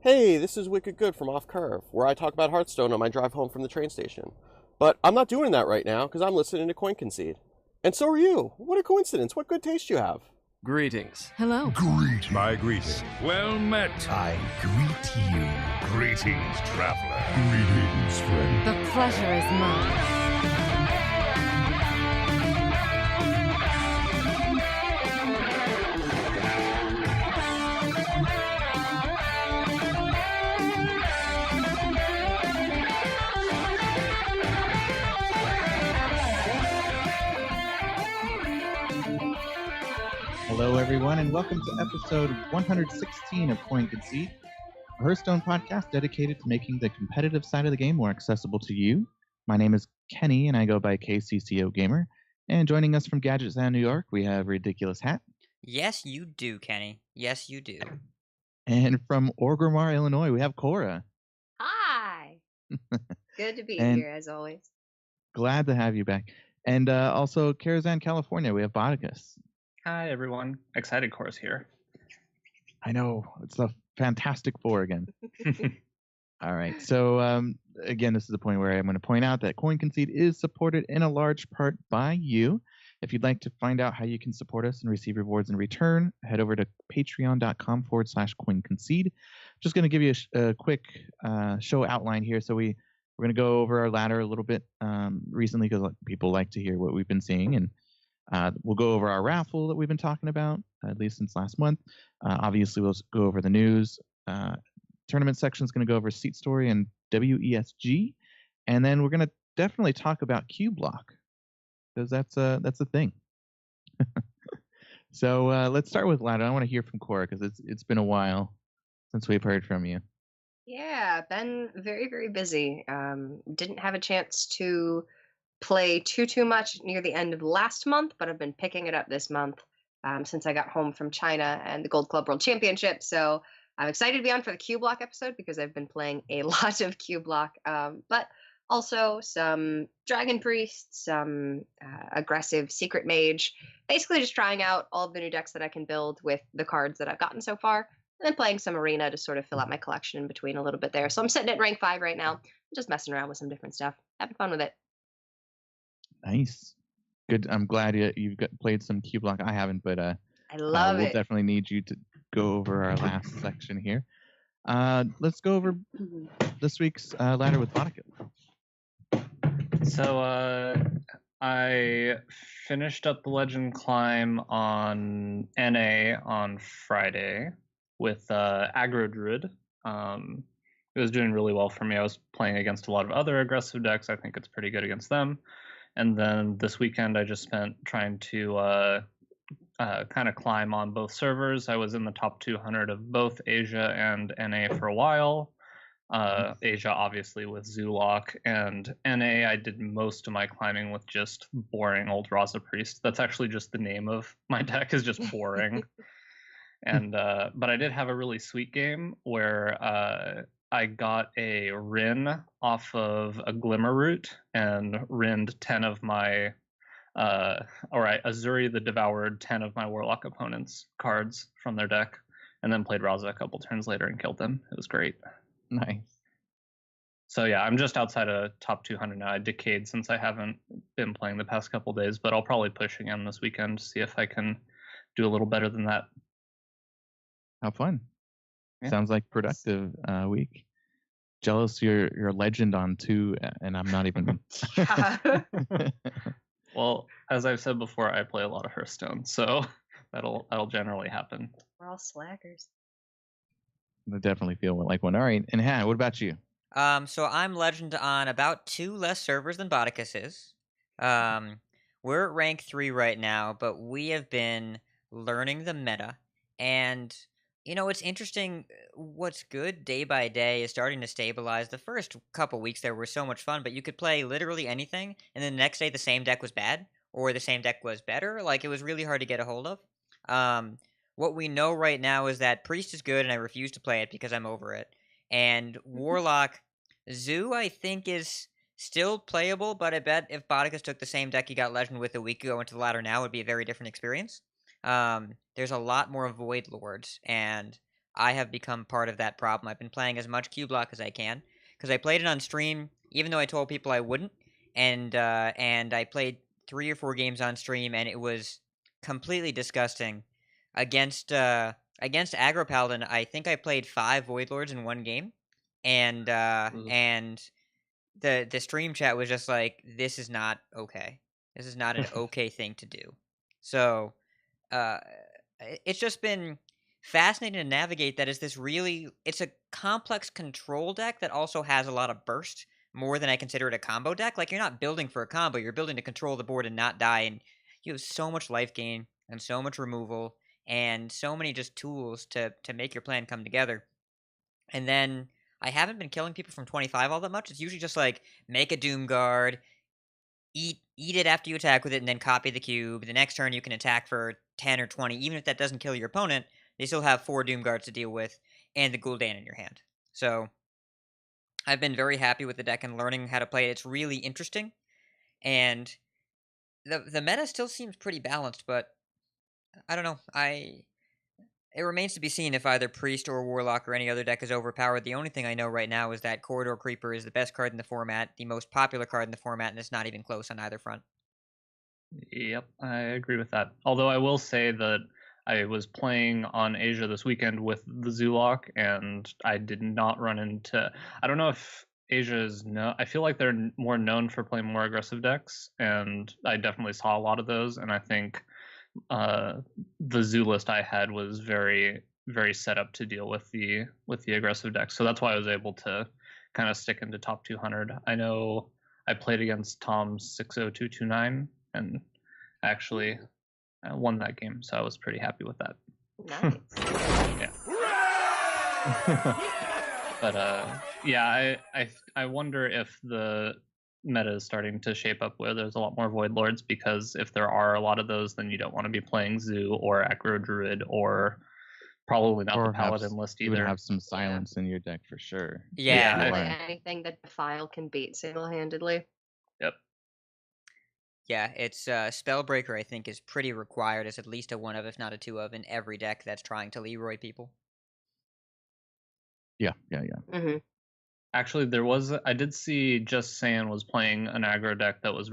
Hey, this is Wicked Good from Off Curve, where I talk about Hearthstone on my drive home from the train station. But I'm not doing that right now because I'm listening to Concede. And so are you. What a coincidence. What good taste you have. Greetings. Hello. Greet. My greetings. Well met. I greet you. Greetings, traveler. Greetings, friend. The pleasure is mine. Hello, everyone, and welcome to episode 116 of Concede, a Hearthstone podcast dedicated to making the competitive side of the game more accessible to you. My name is Kenny, and I go by KCCO Gamer. And joining us from Gadget Sound, New York, we have RidiculousHat. Yes, you do, Kenny. Yes, you do. And from Orgrimmar, Illinois, we have Cora. Hi. Good to be And- here, as always. Glad to have you back. And also, Karazhan, California, we have Botticus. Hi, everyone. Excited Cora's here. I know, it's the Fantastic Four again. All right. So, again, this is the point where I'm going to point out that Concede is supported in a large part by you. If you'd like to find out how you can support us and receive rewards in return, head over to patreon.com/CoinConcede. Just going to give you a quick show outline here. So we're going to go over our ladder a little bit recently because people like to hear what we've been seeing. And we'll go over our raffle that we've been talking about, at least since last month. Obviously, we'll go over the news. Tournament section is going to go over Seat Story and WESG. And then we're going to definitely talk about Cubelock, because that's a thing. So let's start with ladder. I want to hear from Cora, because it's been a while since we've heard from you. Yeah, been very, very busy. Didn't have a chance to play too much near the end of last month, but I've been picking it up this month since I got home from China and the Gold Club World Championship. So I'm excited to be on for the Cubelock episode because I've been playing a lot of Cubelock, but also some Dragon Priest, some aggressive Secret Mage, basically just trying out all of the new decks that I can build with the cards that I've gotten so far, and then playing some Arena to sort of fill out my collection in between a little bit there. So I'm sitting at rank 5 right now, just messing around with some different stuff, having fun with it. Nice. Good. I'm glad you've played some Cubelock. I haven't, but I love we'll it. definitely need you to go over our last section here. Let's go over this week's ladder with Botticus. So I finished up the Legend Climb on NA on Friday with Aggro Druid. It was doing really well for me. I was playing against a lot of other aggressive decks. I think it's pretty good against them. And then this weekend I just spent trying to kind of climb on both servers. I was in the top 200 of both Asia and NA for a while. Asia, obviously, with Zoolock, and NA, I did most of my climbing with just boring old Raza Priest. That's actually just the name of my deck, is just boring. And but I did have a really sweet game where I got a Rin off of a Glimmer Root and Rinned 10 of my Azuri the Devoured 10 of my Warlock opponents' cards from their deck, and then played Raza a couple turns later and killed them. It was great. Nice. So yeah, I'm just outside of top 200 now. I decayed since I haven't been playing the past couple days, but I'll probably push again this weekend to see if I can do a little better than that. How fun. Yeah. Sounds like productive week. Jealous you're a legend on 2, and I'm not even. Well, as I've said before, I play a lot of Hearthstone, so that'll generally happen. We're all slackers. I definitely feel like one. All right, and Hannah, what about you? So I'm legend on about 2 less servers than Botticus is. We're at rank 3 right now, but we have been learning the meta, and it's interesting. What's good day by day is starting to stabilize. The first couple weeks there were so much fun, but you could play literally anything, and then the next day the same deck was bad, or the same deck was better. Like, it was really hard to get a hold of. What we know right now is that Priest is good, and I refuse to play it because I'm over it. And Warlock, Zoo, I think, is still playable, but I bet if Botticus took the same deck he got Legend with a week ago into the ladder now, it would be a very different experience. There's a lot more Void Lords, and I have become part of that problem. I've been playing as much Cubelock as I can because I played it on stream, even though I told people I wouldn't, and I played 3 or 4 games on stream, and it was completely disgusting. Against Aggro Paladin, I think I played 5 Void Lords in one game, and the stream chat was just like, "This is not okay. This is not an okay thing to do." So uh, it's just been fascinating to navigate. That is this really? It's a complex control deck that also has a lot of burst, more than I consider it a combo deck. Like you're not building for a combo; you're building to control the board and not die. And you have so much life gain and so much removal and so many just tools to make your plan come together. And then I haven't been killing people from 25 all that much. It's usually just like make a Doom Guard, eat it after you attack with it, and then copy the cube. The next turn you can attack for 10 or 20. Even if that doesn't kill your opponent, they still have 4 Doom Guards to deal with and the Gul'dan in your hand. So I've been very happy with the deck and learning how to play it. It's really interesting, and the meta still seems pretty balanced, but I don't know. It remains to be seen if either Priest or Warlock or any other deck is overpowered. The only thing I know right now is that Corridor Creeper is the best card in the format, the most popular card in the format, and it's not even close on either front. Yep, I agree with that. Although I will say that I was playing on Asia this weekend with the Zoolock, and I did not run into. I don't know if Asia is no. I feel like they're more known for playing more aggressive decks, and I definitely saw a lot of those. And I think the zoo list I had was very set up to deal with the aggressive decks. So that's why I was able to kind of stick into top 200. I know I played against Tom's 60229 and actually won that game, so I was pretty happy with that. Nice. But yeah, I wonder if the meta is starting to shape up where there's a lot more Void Lords, because if there are a lot of those, then you don't want to be playing Zoo or Aggro Druid or probably not the Paladin list You would either. have some silence in your deck for sure. Yeah. Anything that Defile can beat single-handedly. Yep. Yeah, it's Spellbreaker, I think, is pretty required as at least a 1 of, if not a 2 of, in every deck that's trying to Leroy people. Yeah. Mm-hmm. Actually, I did see Just Saiyan was playing an aggro deck that was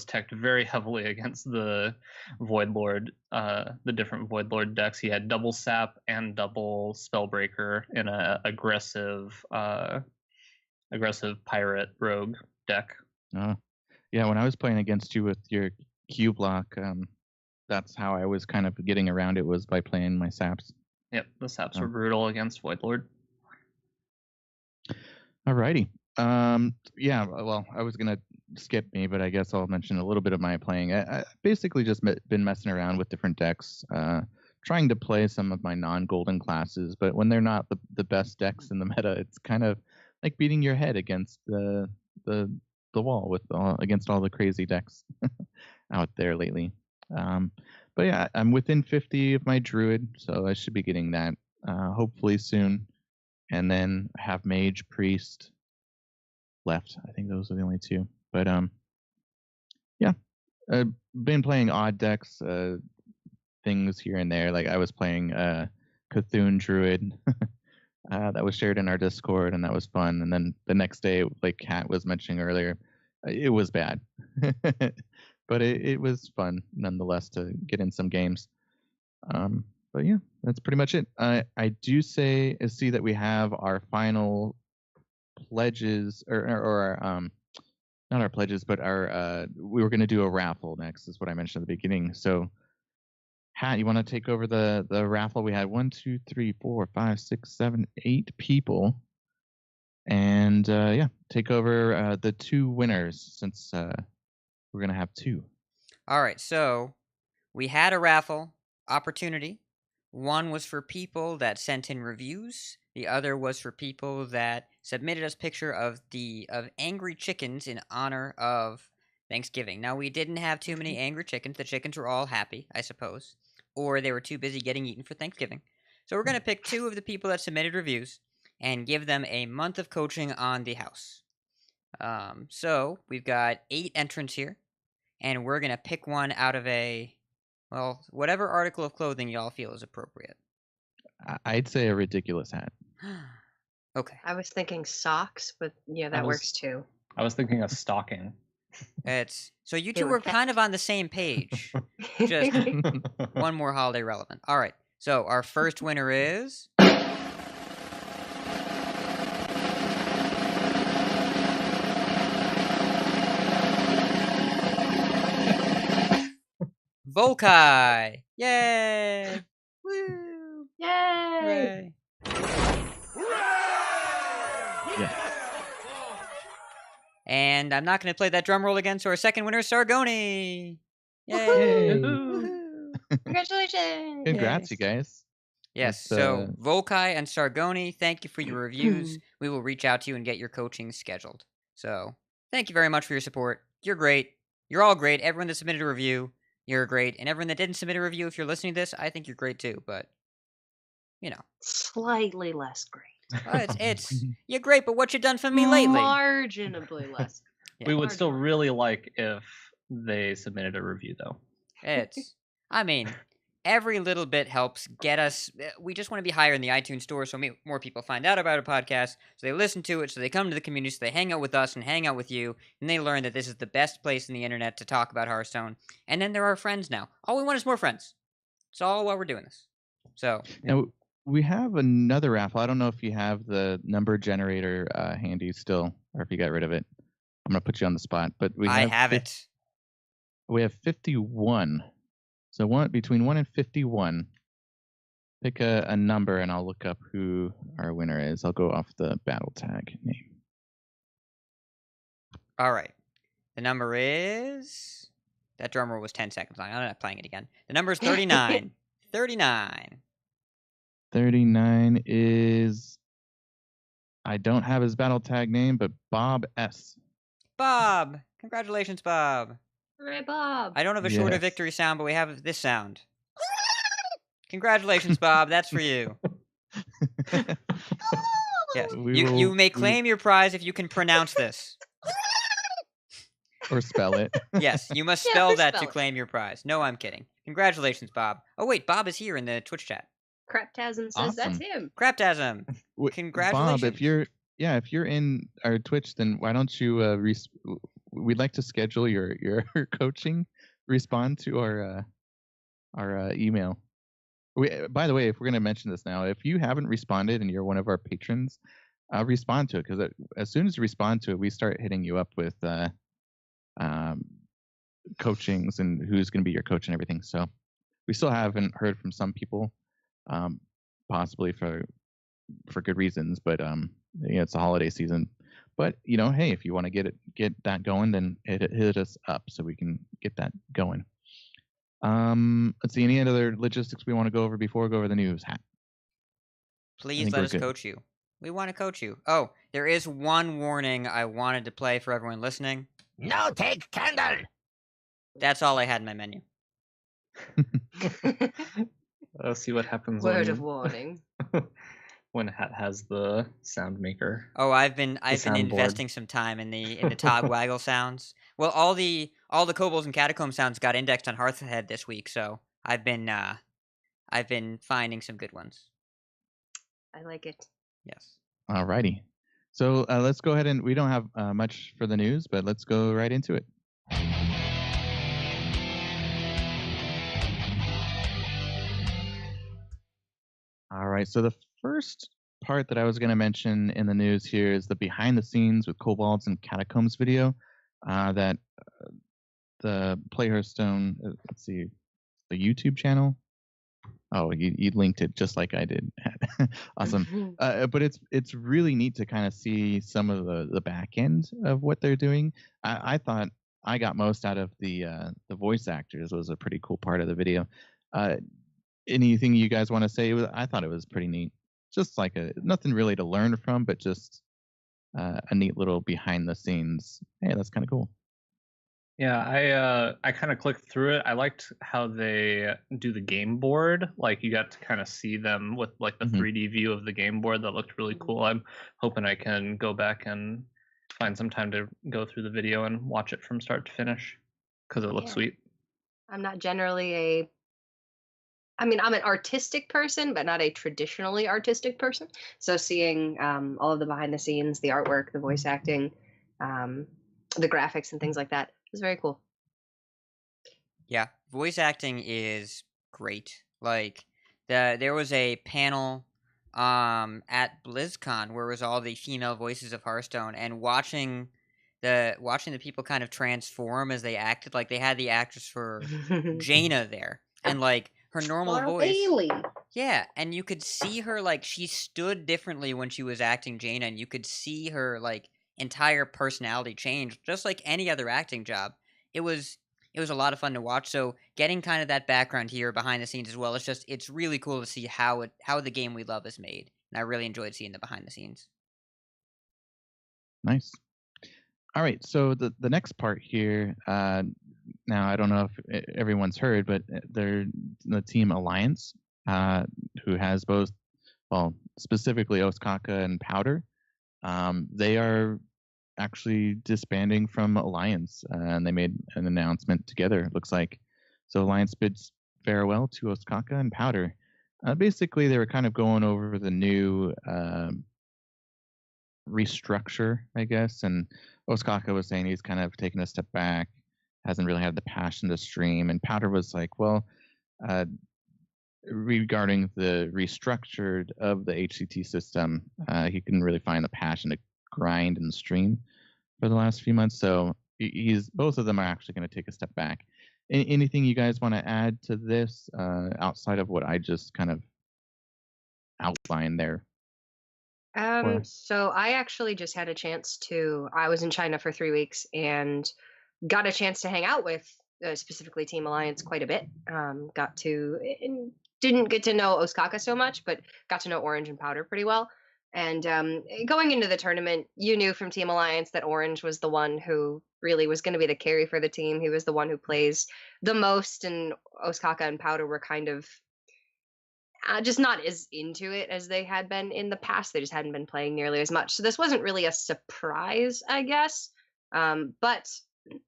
teched very heavily against the Void Lord, the different Void Lord decks. He had double Sap and double Spellbreaker in a aggressive pirate rogue deck. Yeah, when I was playing against you with your Cubelock, that's how I was kind of getting around it, was by playing my Saps. Yep, the Saps were brutal against Void Lord. Alrighty. Yeah, well, I was going to skip me, but I guess I'll mention a little bit of my playing. I basically just been messing around with different decks, trying to play some of my non-golden classes, but when they're not the best decks in the meta, it's kind of like beating your head against the wall against all the crazy decks out there lately. But yeah, I'm within 50 of my Druid, so I should be getting that hopefully soon. And then I have Mage, Priest left. I think those are the only 2. But yeah, I've been playing odd decks, things here and there. Like I was playing Cthulhu Druid that was shared in our Discord, and that was fun. And then the next day, like Kat was mentioning earlier, it was bad, but it was fun nonetheless to get in some games. But yeah, that's pretty much it. I do see that we have our final pledges, or not our pledges, but our we were going to do a raffle next, is what I mentioned at the beginning. So, Hat, you want to take over the raffle? We had 1, 2, 3, 4, 5, 6, 7, 8 people, and yeah, take over the 2 winners, since we're going to have 2. All right, so we had a raffle opportunity. One was for people that sent in reviews. The other was for people that submitted us picture of angry chickens in honor of Thanksgiving. Now, we didn't have too many angry chickens. The chickens were all happy, I suppose, or they were too busy getting eaten for Thanksgiving. So we're going to pick 2 of the people that submitted reviews and give them a month of coaching on the house. So we've got 8 entrants here, and we're going to pick one out of whatever article of clothing y'all feel is appropriate. I'd say a ridiculous hat. Okay. I was thinking socks, but yeah, that works too. I was thinking a stocking. It's so you They two would were fit. kind of on the same page. Just one more holiday relevant. All right. So our first winner is Volkai. Yay! Woo! Yay! Hooray! Yeah. And I'm not going to play that drum roll again, so our second winner is Sargoni. Yay! Yay. Woohoo! Congratulations! Congrats, Yay. you guys. Yes, It's, so Volkai and Sargoni, thank you for your reviews. We will reach out to you and get your coaching scheduled. So, thank you very much for your support. You're great. You're all great. Everyone that submitted a review, you're great. And everyone that didn't submit a review, if you're listening to this, I think you're great too. But, you know, Slightly less great. it's you're great. But what you done for me lately? Marginally less. We would still really like if they submitted a review, though. I mean, every little bit helps get us. We just want to be higher in the iTunes store so more people find out about our podcast, so they listen to it, so they come to the community, so they hang out with us and hang out with you, and they learn that this is the best place in the internet to talk about Hearthstone. And then there are friends now. All we want is more friends. It's all why we're doing this. So Now, we have another raffle. I don't know if you have the number generator handy still, or if you got rid of it. I'm going to put you on the spot, but I have it. We have 51. So between 1 and 51. Pick a number, and I'll look up who our winner is. I'll go off the battle tag name. All right. The number is. That drum roll was 10 seconds long. I'm not playing it again. The number is 39. 39. 39 is. I don't have his battle tag name, but Bob S. Bob! Congratulations, Bob. Hooray, Bob! I don't have a shorter Yes. victory sound, but we have this sound. Congratulations, Bob. That's for you. Yes. You may claim your prize if you can pronounce this. Or spell it. Yes, you must Yeah, spell or that spell to it. claim your prize. No, I'm kidding. Congratulations, Bob. Oh, wait, Bob is here in the Twitch chat. Craptasm says that's Awesome. him. Craptasm. Bob, Congratulations. if you're in our Twitch, then why don't you we'd like to schedule your coaching. Respond to our email. By the way, if we're going to mention this now, if you haven't responded and you're one of our patrons, respond to it, because as soon as you respond to it, we start hitting you up with coachings and who's going to be your coach and everything. So we still haven't heard from some people, possibly for good reasons, but it's a holiday season. But hey, if you want to get that going, then hit us up so we can get that going. Let's see, any other logistics we want to go over before we go over the news? Hat. Please think let we're us good. coach you. We want to coach you. Oh, there is one warning I wanted to play for everyone listening. No take candle. That's all I had in my menu. Let's see what happens Word of warning. when Hat has the sound maker. Oh, I've been soundboard. investing some time in the tog waggle sounds. Well, all the Corabolds and Hatacombs sounds got indexed on Hearthhead this week, so I've been finding some good ones. I like it. Yes. Alrighty. So let's go ahead, and we don't have much for the news, but let's go right into it. All right. So the first part that I was going to mention in the news here is the behind the scenes with Corabolds and Hatacombs video that the Play Hearthstone, let's see, the YouTube channel. Oh, you linked it just like I did. Awesome. But it's really neat to kind of see some of the back end of what they're doing. I thought I got most out of the voice actors. Was a pretty cool part of the video. Anything you guys want to say? I thought it was pretty neat. Just like nothing really to learn from, but just a neat little behind the scenes. Hey, that's kind of cool. Yeah, I kind of clicked through it. I liked how they do the game board. Like you got to kind of see them with like the 3D view of the game board. That looked really cool. I'm hoping I can go back and find some time to go through the video and watch it from start to finish because it looks sweet. I'm not generally a I mean, I'm an artistic person, but not a traditionally artistic person. So seeing all of the behind the scenes, the artwork, the voice acting, um, the graphics, and things like that is very cool. Yeah, voice acting is great. Like there was a panel at BlizzCon where it was all the female voices of Hearthstone, and watching the people kind of transform as they acted. Like they had the actress for Jaina there, and like her normal Laura voice. Bailey. Yeah, and you could see her like she stood differently when she was acting Jaina, and you could see her like entire personality change, just like any other acting job. It was it was a lot of fun to watch. So getting kind of that background here behind the scenes as well, it's really cool to see how the game we love is made, and I really enjoyed seeing the behind the scenes. Nice. All right, so the next part here. Now I don't know if everyone's heard, but they're the Team Alliance, who has both, well, specifically Ostkaka and Powder. They are actually disbanding from Alliance, and they made an announcement together. It looks like so. Alliance bids farewell to Ostkaka and Powder. Basically, they were kind of going over the new restructure, I guess. And Ostkaka was saying he's kind of taken a step back, hasn't really had the passion to stream. And Powder was like, well, regarding the restructured of the HCT system, he couldn't really find the passion to grind and stream for the last few months. So he's both of them are actually going to take a step back. Anything you guys want to add to this outside of what I just kind of outlined there? So I actually just had a chance to. I was in China for 3 weeks and got a chance to hang out with specifically Team Alliance quite a bit. Got to didn't get to know Ostkaka so much, but got to know Orange and Powder pretty well. And going into the tournament, you knew from Team Alliance that Orange was the one who really was going to be the carry for the team. He was the one who plays the most, and Ostkaka and Powder were kind of just not as into it as they had been in the past. They just hadn't been playing nearly as much. So this wasn't really a surprise, I guess. But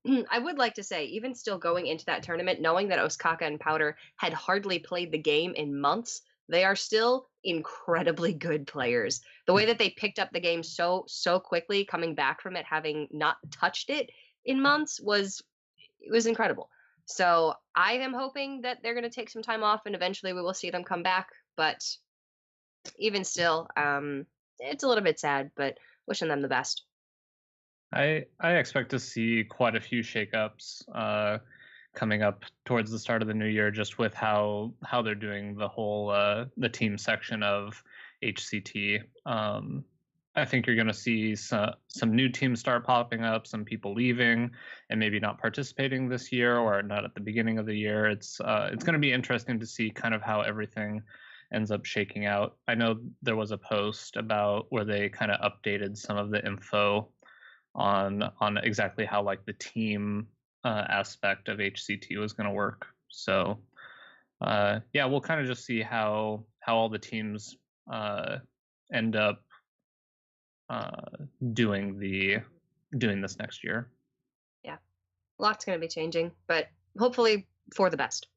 I would like to say, even still going into that tournament, knowing that Ostkaka and Powder had hardly played the game in months, they are still incredibly good players. The way that they picked up the game so quickly, coming back from it, having not touched it in months, was incredible. So I am hoping that they're going to take some time off, and eventually we will see them come back. But even still, it's a little bit sad, but wishing them the best. I expect to see quite a few shakeups coming up towards the start of the new year, just with how they're doing the whole the team section of HCT. I think you're going to see some new teams start popping up, some people leaving and maybe not participating this year or not at the beginning of the year. It's going to be interesting to see kind of how everything ends up shaking out. I know there was a post about where they kind of updated some of the info on exactly how like the team aspect of HCT was going to work. So yeah, we'll kind of just see how all the teams end up doing this next year. Yeah, lots going to be changing, but hopefully for the best.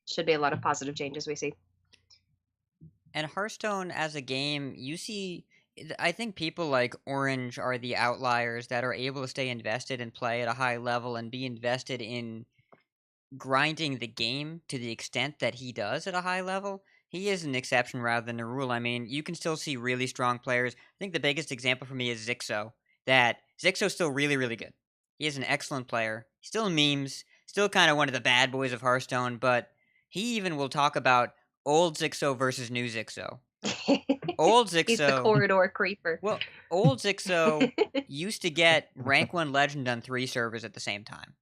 Should be a lot of positive changes we see. And Hearthstone as a game, I think people like Orange are the outliers that are able to stay invested and play at a high level and be invested in grinding the game to the extent that he does at a high level. He is an exception rather than a rule. I mean, you can still see really strong players. I think the biggest example for me is Zixo. That Zixo's still really, really good. He is an excellent player. Still memes, still kind of one of the bad boys of Hearthstone, but he even will talk about old Zixo versus new Zixo. Old Zixo. He's the corridor creeper. Well, old Zixo used to get rank 1 legend on 3 servers at the same time.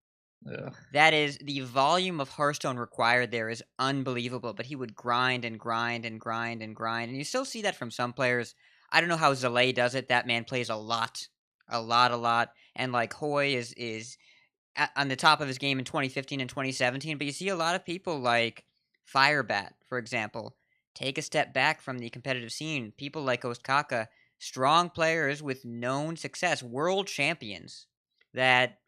Yeah. That is, the volume of Hearthstone required there is unbelievable, but he would grind and grind and grind and grind, and you still see that from some players. I don't know how Zalay does it. That man plays a lot, and like Hoy is on the top of his game in 2015 and 2017, but you see a lot of people like Firebat, for example, take a step back from the competitive scene. People like Ostkaka, strong players with known success, world champions that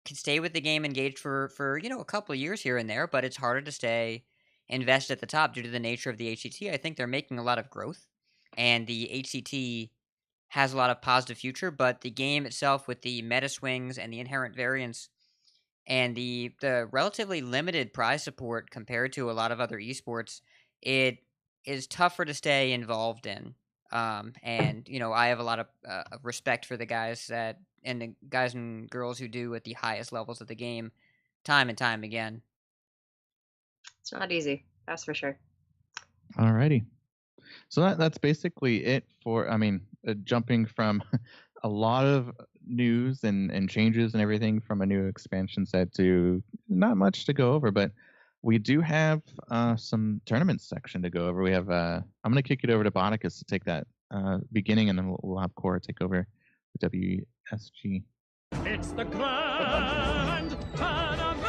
can stay with the game engaged for a couple of years here and there, but it's harder to stay invest at the top due to the nature of the HCT. I think they're making a lot of growth, and the HCT has a lot of positive future, but the game itself with the meta swings and the inherent variance and the relatively limited prize support compared to a lot of other esports, it is tougher to stay involved in. And I have a lot of respect for the guys and the guys and girls who do at the highest levels of the game, time and time again. It's not easy, that's for sure. Alrighty. So that's basically it for, jumping from a lot of news and changes and everything from a new expansion set to not much to go over, but we do have some tournament section to go over. We have, I'm going to kick it over to Botticus to take that beginning, and then we'll have Cora take over the WSG. It's the grand tournament!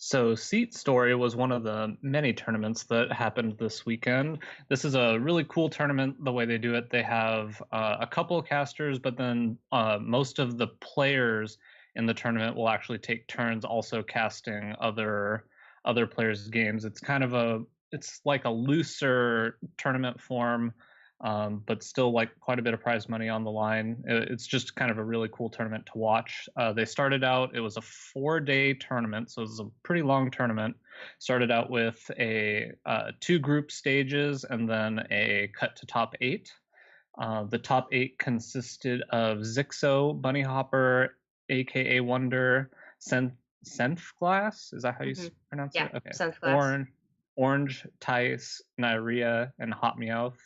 So Seat Story was one of the many tournaments that happened this weekend. This is a really cool tournament, the way they do it. They have a couple of casters, but then most of the players in the tournament will actually take turns also casting other players' games. It's like a looser tournament form, but still like quite a bit of prize money on the line. It's just kind of a really cool tournament to watch. They started out, it was a 4-day tournament, so it was a pretty long tournament. Started out with a 2 group stages and then a cut to top 8. The top 8 consisted of Zixo, Bunny Hopper, aka Wonder, Senfglass. Is that how you pronounce it? Okay. Senfglass. Orange, Tice, Nyria, and Hot Meowth.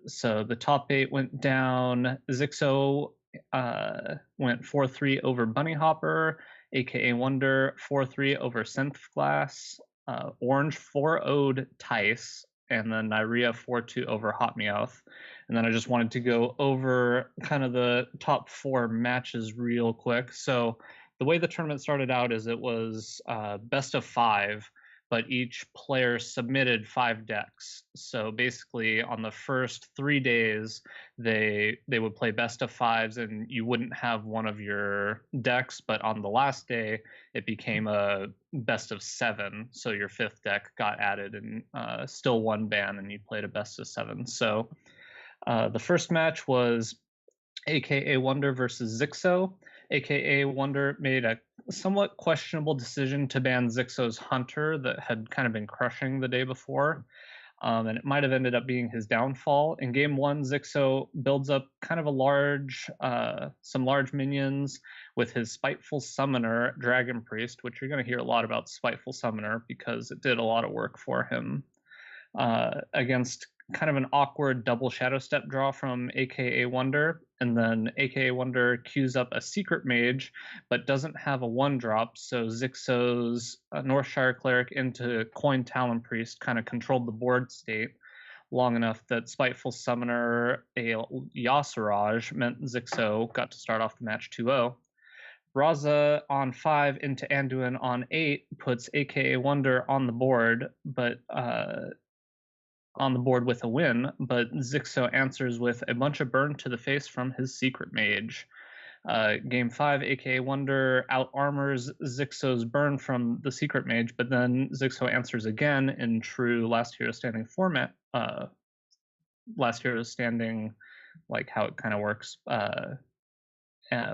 So the top 8 went down. Zixo went 4-3 over Bunny Hopper, aka Wonder, 4-3 over Senfglass. Orange 4-0'd Tice, and then Nyria 4-2 over Hot Meowth. And then I just wanted to go over kind of the top 4 matches real quick. So the way the tournament started out is it was best of 5, but each player submitted 5 decks. So basically on the first 3 days, they would play best of 5s and you wouldn't have one of your decks, but on the last day, it became a best of 7. So your 5th deck got added and still 1 ban and you played a best of 7. So the first match was aka Wonder versus Zixo. aka Wonder made a somewhat questionable decision to ban Zixo's Hunter that had kind of been crushing the day before, and it might have ended up being his downfall. In game 1, Zixo builds up kind of some large minions with his Spiteful Summoner, Dragon Priest, which you're going to hear a lot about Spiteful Summoner because it did a lot of work for him against kind of an awkward double Shadow Step draw from aka Wonder, and then aka Wonder queues up a Secret Mage but doesn't have a 1-drop, so Zixo's Northshire Cleric into Coin Talon Priest kind of controlled the board state long enough that Spiteful Summoner, a Yasiraj, meant Zixo got to start off the match 2-0. Raza on 5 into Anduin on 8 puts aka Wonder on the board, but on the board with a win, but Zixo answers with a bunch of burn to the face from his Secret Mage. Game 5, aka Wonder out-armors Zixo's burn from the Secret Mage, but then Zixo answers again in true Last Hero Standing format. Last Hero Standing, like how it kind of works,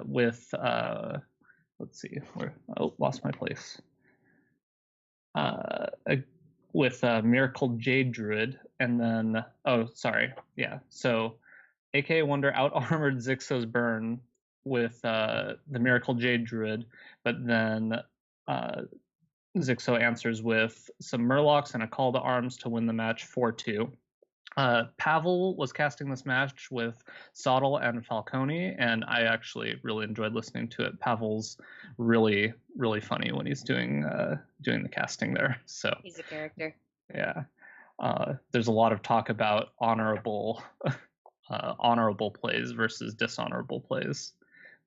with, let's see, lost my place. With Miracle Jade Druid, and then so aka Wonder out-armored Zixo's burn with the Miracle Jade Druid, but then Zixo answers with some Murlocs and a Call to Arms to win the match 4-2. Pavel was casting this match with Sottle and Falcone, and I actually really enjoyed listening to it. Pavel's really, really funny when he's doing the casting there. So He's a character. Yeah. There's a lot of talk about honorable plays versus dishonorable plays,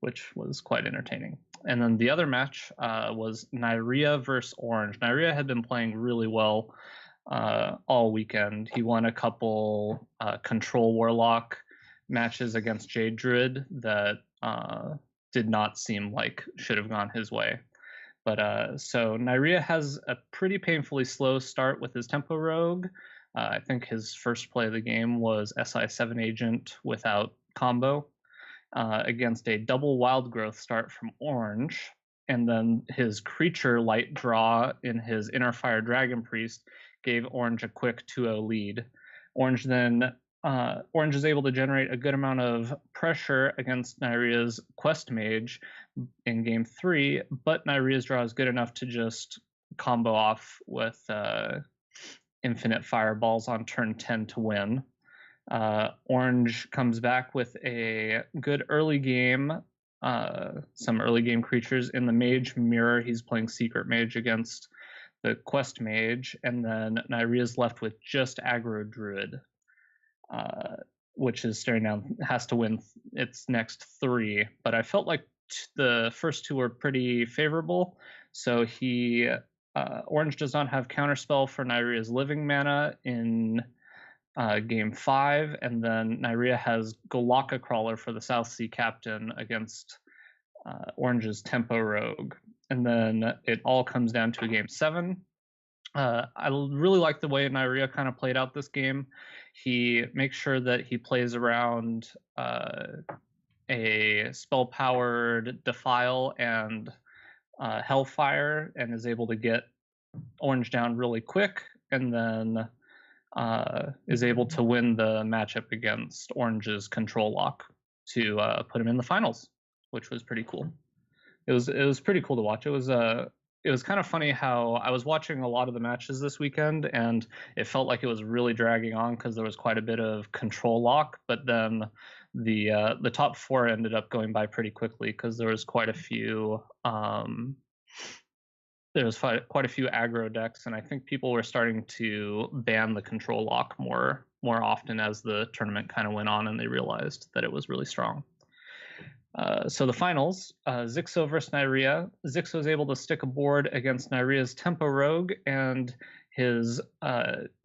which was quite entertaining. And then the other match was Nyria versus Orange. Nyria had been playing really well all weekend. He won a couple Control Warlock matches against Jade Druid that did not seem like should have gone his way. But so Nyria has a pretty painfully slow start with his Tempo Rogue. I think his first play of the game was SI7 Agent without combo against a double Wild Growth start from Orange. And then his creature light draw in his Inner Fire Dragon Priest gave Orange a quick 2-0 lead. Orange is able to generate a good amount of pressure against Nyria's Quest Mage in game 3, but Nyria's draw is good enough to just combo off with infinite fireballs on turn 10 to win. Orange comes back with a good early game, some early game creatures. In the Mage Mirror, he's playing Secret Mage against the Quest Mage, and then Nyria's left with just Aggro Druid, which is staring down, has to win its next 3. But I felt like the first 2 were pretty favorable. So Orange does not have Counterspell for Nyria's Living Mana in game 5, and then Nyria has Golakka Crawler for the South Sea Captain against Orange's Tempo Rogue. And then it all comes down to game 7. I really like the way Nyria kind of played out this game. He makes sure that he plays around a spell-powered Defile and Hellfire and is able to get Orange down really quick, and then is able to win the matchup against Orange's Control Lock to put him in the finals, which was pretty cool. It was pretty cool to watch. It was kind of funny how I was watching a lot of the matches this weekend, and it felt like it was really dragging on because there was quite a bit of Control Lock, but then the top 4 ended up going by pretty quickly because there was quite a few quite a few aggro decks, and I think people were starting to ban the Control Lock more often as the tournament kind of went on, and they realized that it was really strong. So the finals, Zixo versus Nyria. Zixo is able to stick a board against Nyria's Tempo Rogue and his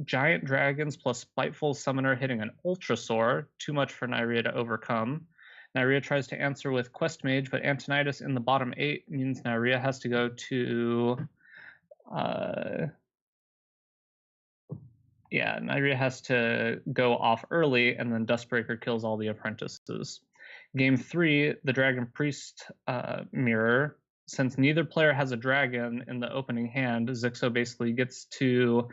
Giant Dragons plus Spiteful Summoner hitting an Ultrasaur, too much for Nyria to overcome. Nyria tries to answer with Quest Mage, but Antonidas in the bottom 8 means Nyria has to go to... Nyria has to go off early, and then Dustbreaker kills all the apprentices. Game 3, the Dragon Priest mirror. Since neither player has a dragon in the opening hand, Zixo basically gets to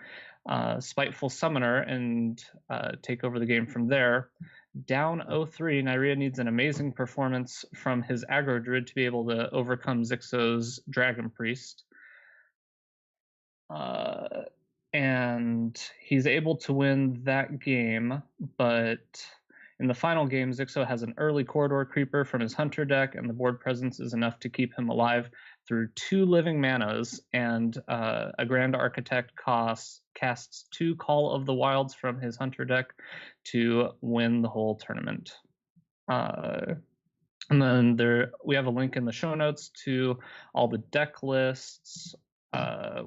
Spiteful Summoner and take over the game from there. Down 0-3, Nyria needs an amazing performance from his Aggro Druid to be able to overcome Zixo's Dragon Priest. And he's able to win that game, but in the final game, Zixo has an early Corridor Creeper from his Hunter deck, and the board presence is enough to keep him alive through 2 living manas, and a Grand Architect casts 2 Call of the Wilds from his Hunter deck to win the whole tournament. And then we have a link in the show notes to all the deck lists.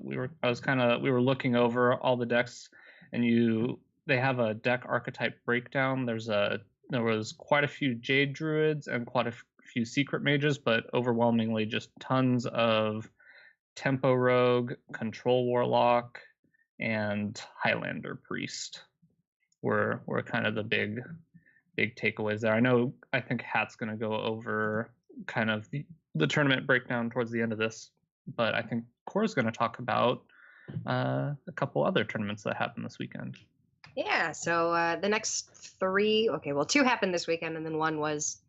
We were looking over all the decks, and they have a deck archetype breakdown. There was quite a few Jade Druids and quite a few Secret Mages, but overwhelmingly just tons of Tempo Rogue, Control Warlock, and Highlander Priest were kind of the big takeaways there. I think Hat's going to go over kind of the tournament breakdown towards the end of this, but I think Cora's going to talk about a couple other tournaments that happened this weekend. Yeah, so the next 3, 2 happened this weekend, and then 1 was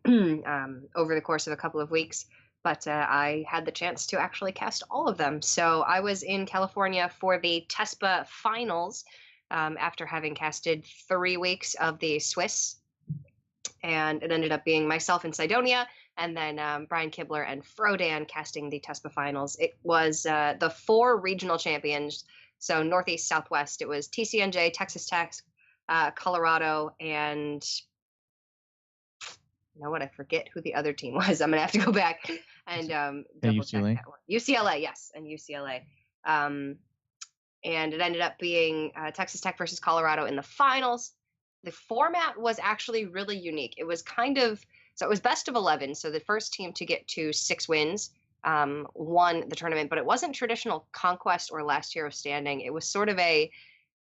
over the course of a couple of weeks, but I had the chance to actually cast all of them. So I was in California for the TESPA finals after having casted 3 weeks of the Swiss, and it ended up being myself and Sidonia, and then Brian Kibler and Frodan casting the TESPA finals. It was the 4 regional champions. So Northeast, Southwest, it was TCNJ, Texas Tech, Colorado, and you know what? I forget who the other team was. I'm gonna have to go back and double check that one. UCLA, yes, and UCLA. And it ended up being Texas Tech versus Colorado in the finals. The format was actually really unique. It was kind of So it was best of 11. So the first team to get to 6 wins won the tournament, but it wasn't traditional conquest or last hero standing. It was sort of a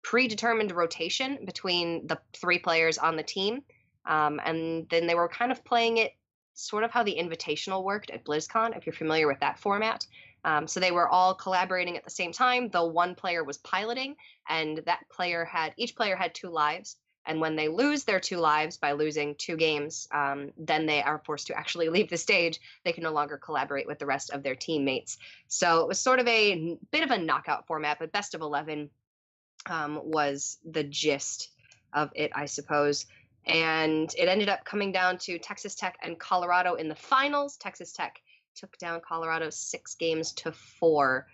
predetermined rotation between the 3 players on the team. And then they were kind of playing it sort of how the Invitational worked at BlizzCon, if you're familiar with that format. So they were all collaborating at the same time, though one player was piloting, and each player had 2 lives. And when they lose their 2 lives by losing 2 games, then they are forced to actually leave the stage. They can no longer collaborate with the rest of their teammates. So it was sort of a bit of a knockout format, but best of 11 was the gist of it, I suppose. And it ended up coming down to Texas Tech and Colorado in the finals. Texas Tech took down Colorado 6-4.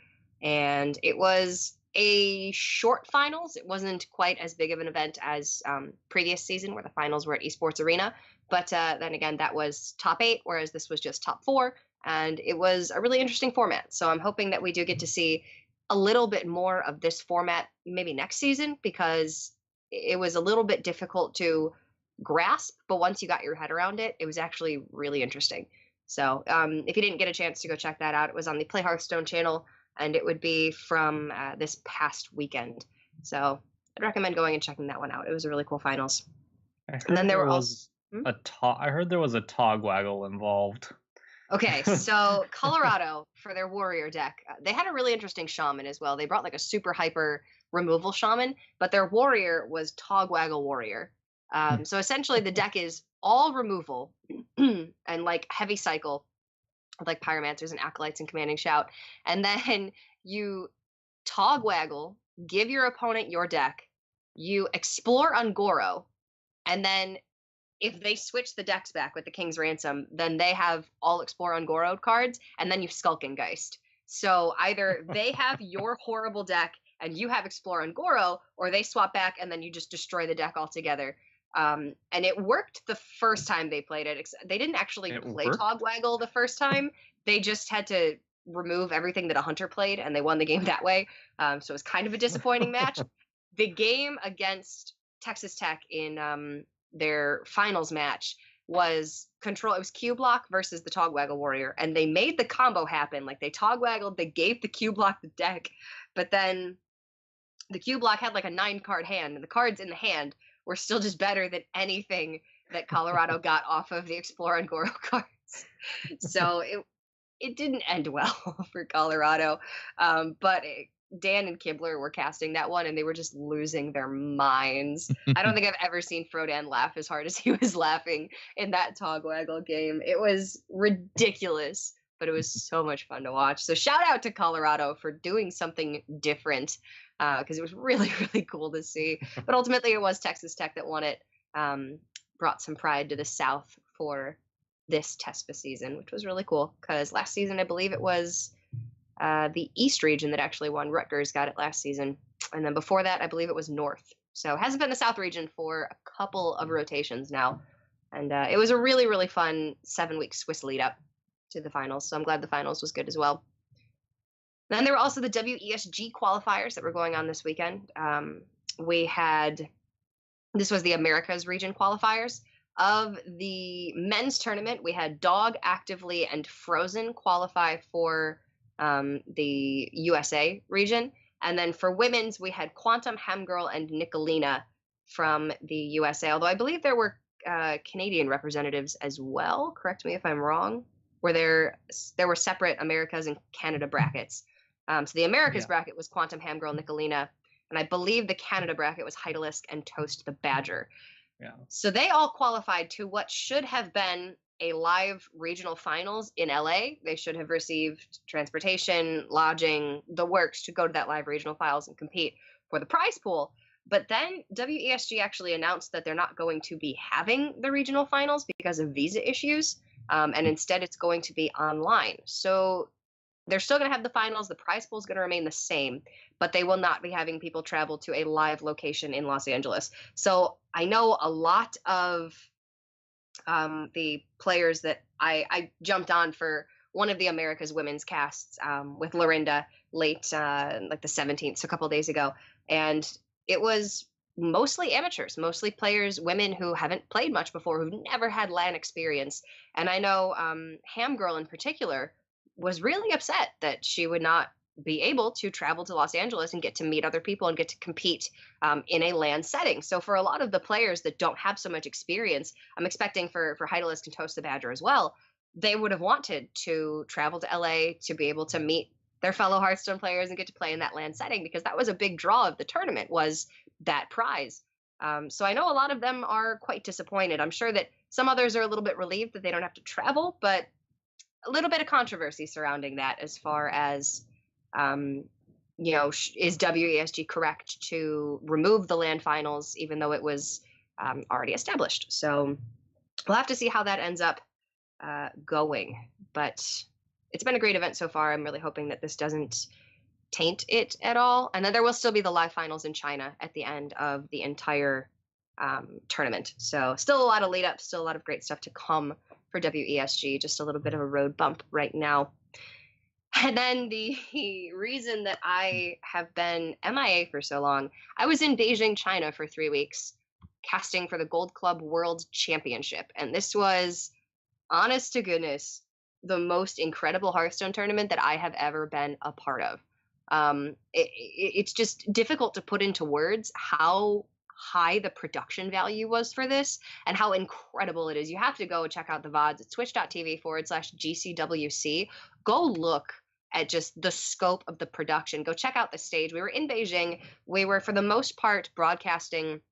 And it was a short finals. It wasn't quite as big of an event as previous season where the finals were at Esports Arena. But then again, that was top 8, whereas this was just top 4. And it was a really interesting format. So I'm hoping that we do get to see a little bit more of this format maybe next season, because it was a little bit difficult to grasp, but once you got your head around it, it was actually really interesting. So if you didn't get a chance to go check that out, it was on the Play Hearthstone channel, and it would be from this past weekend. So I'd recommend going and checking that one out. It was a really cool finals. And then there was I heard there was a Togwaggle involved. Okay, so Colorado, for their warrior deck, they had a really interesting shaman as well. They brought like a super hyper removal shaman, but their warrior was Togwaggle warrior. So essentially the deck is all removal and like heavy cycle, like pyromancers and acolytes and commanding shout. And then you Togwaggle, give your opponent your deck, you explore Ungoro, and then if they switch the decks back with the King's Ransom, then they have all Explore Ungoro cards, and then you Skulking Geist. So either they have your horrible deck and you have Explore Ungoro, or they swap back and then you just destroy the deck altogether. And it worked the first time they played it. They didn't actually play Togwaggle the first time. They just had to remove everything that a hunter played, and they won the game that way. So it was kind of a disappointing match. The game against Texas Tech in their finals match was control. It was Cubelock versus the Togwaggle warrior, and they made the combo happen. Like they Togwaggled, they gave the Cubelock the deck, but then the Cubelock had like a 9-card hand, and the cards in the hand were still just better than anything that Colorado got off of the Explore Ungoro cards. So it didn't end well for Colorado, but Dan and Kibler were casting that one, and they were just losing their minds. I don't think I've ever seen Frodan laugh as hard as he was laughing in that Togwaggle game. It was ridiculous, but it was so much fun to watch. So shout out to Colorado for doing something different, because it was really, really cool to see. But ultimately, it was Texas Tech that won it. Brought some pride to the South for this TESPA season, which was really cool, because last season, I believe it was the East region that actually won. Rutgers got it last season. And then before that, I believe it was North. So it hasn't been the South region for a couple of rotations now. And it was a really, really fun 7-week Swiss lead up to the finals. So I'm glad the finals was good as well. Then there were also the WESG qualifiers that were going on this weekend. This was the Americas region qualifiers. Of the men's tournament, we had Dog, Actively, and Frozen qualify for the USA region. And then for women's, we had Quantum, Hemgirl, and Nicolina from the USA. Although I believe there were Canadian representatives as well. Correct me if I'm wrong. Where there were separate Americas and Canada brackets. So the Americas bracket was Quantum, Hemgirl, Nicolina. And I believe the Canada bracket was Hydralisk and Toast the Badger. Yeah. So they all qualified to what should have been a live regional finals in LA. They should have received transportation, lodging, the works to go to that live regional finals and compete for the prize pool. But then WESG actually announced that they're not going to be having the regional finals because of visa issues. And instead it's going to be online. So they're still going to have the finals. The prize pool is going to remain the same, but they will not be having people travel to a live location in Los Angeles. So I know a lot of the players that I jumped on for one of the America's women's casts with Lorinda late, like the 17th, so a couple of days ago. And it was mostly amateurs, mostly players, women who haven't played much before, who've never had LAN experience. And I know Ham Girl in particular was really upset that she would not be able to travel to Los Angeles and get to meet other people and get to compete in a LAN setting. So for a lot of the players that don't have so much experience, I'm expecting for Hydalis and Toast the Badger as well, they would have wanted to travel to LA to be able to meet their fellow Hearthstone players and get to play in that LAN setting, because that was a big draw of the tournament, was that prize. So I know a lot of them are quite disappointed. I'm sure that some others are a little bit relieved that they don't have to travel, but a little bit of controversy surrounding that as far as, is WESG correct to remove the LAN finals even though it was already established? So we'll have to see how that ends up going. But it's been a great event so far. I'm really hoping that this doesn't taint it at all. And then there will still be the live finals in China at the end of the entire tournament. So still a lot of lead up, still a lot of great stuff to come for WESG. Just a little bit of a road bump right now. And then the reason that I have been MIA for so long, I was in Beijing, China for 3 weeks, casting for the Gold Club World Championship. And this was, honest to goodness, the most incredible Hearthstone tournament that I have ever been a part of. It's just difficult to put into words how high the production value was for this and how incredible it is. You have to go check out the VODs. It's twitch.tv/GCWC. Go look at just the scope of the production. Go check out the stage. We were in Beijing. We were, for the most part, broadcasting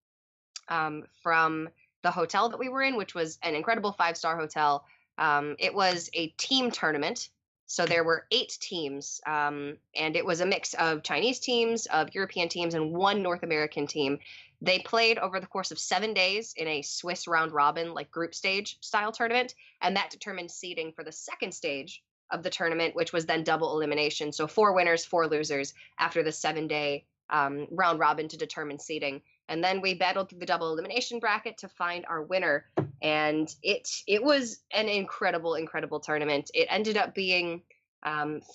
from the hotel that we were in, which was an incredible 5-star hotel. It was a team tournament. So there were 8 teams, and it was a mix of Chinese teams, of European teams, and 1 North American team. They played over the course of 7 days in a Swiss round robin, like group stage style tournament, and that determined seeding for the second stage of the tournament, which was then double elimination. So 4 winners, 4 losers after the 7-day round robin to determine seeding. And then we battled through the double elimination bracket to find our winner. And it was an incredible tournament. It ended up being,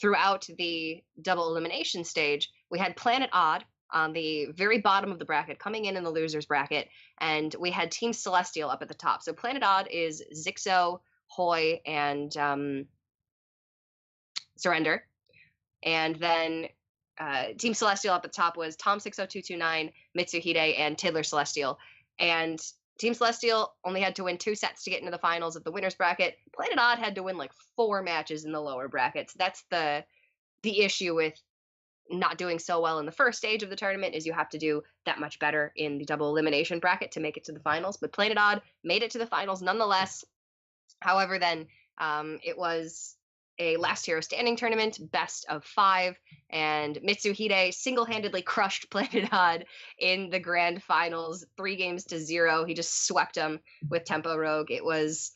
throughout the double elimination stage, we had Planet Odd on the very bottom of the bracket, coming in the losers bracket, and we had Team Celestial up at the top. So Planet Odd is Zixo, Hoy, and Surrender. And then Team Celestial up at the top was Tom60229, Mitsuhide, and Tiddler Celestial. And Team Celestial only had to win 2 sets to get into the finals of the winners bracket. Planet Odd had to win like 4 matches in the lower brackets. That's the issue with not doing so well in the first stage of the tournament, is you have to do that much better in the double elimination bracket to make it to the finals. But Planet Odd made it to the finals nonetheless. However, then it was a last hero standing tournament, best of 5, and Mitsuhide single-handedly crushed Planet Odd in the grand finals, 3-0. He just swept him with Tempo Rogue. It was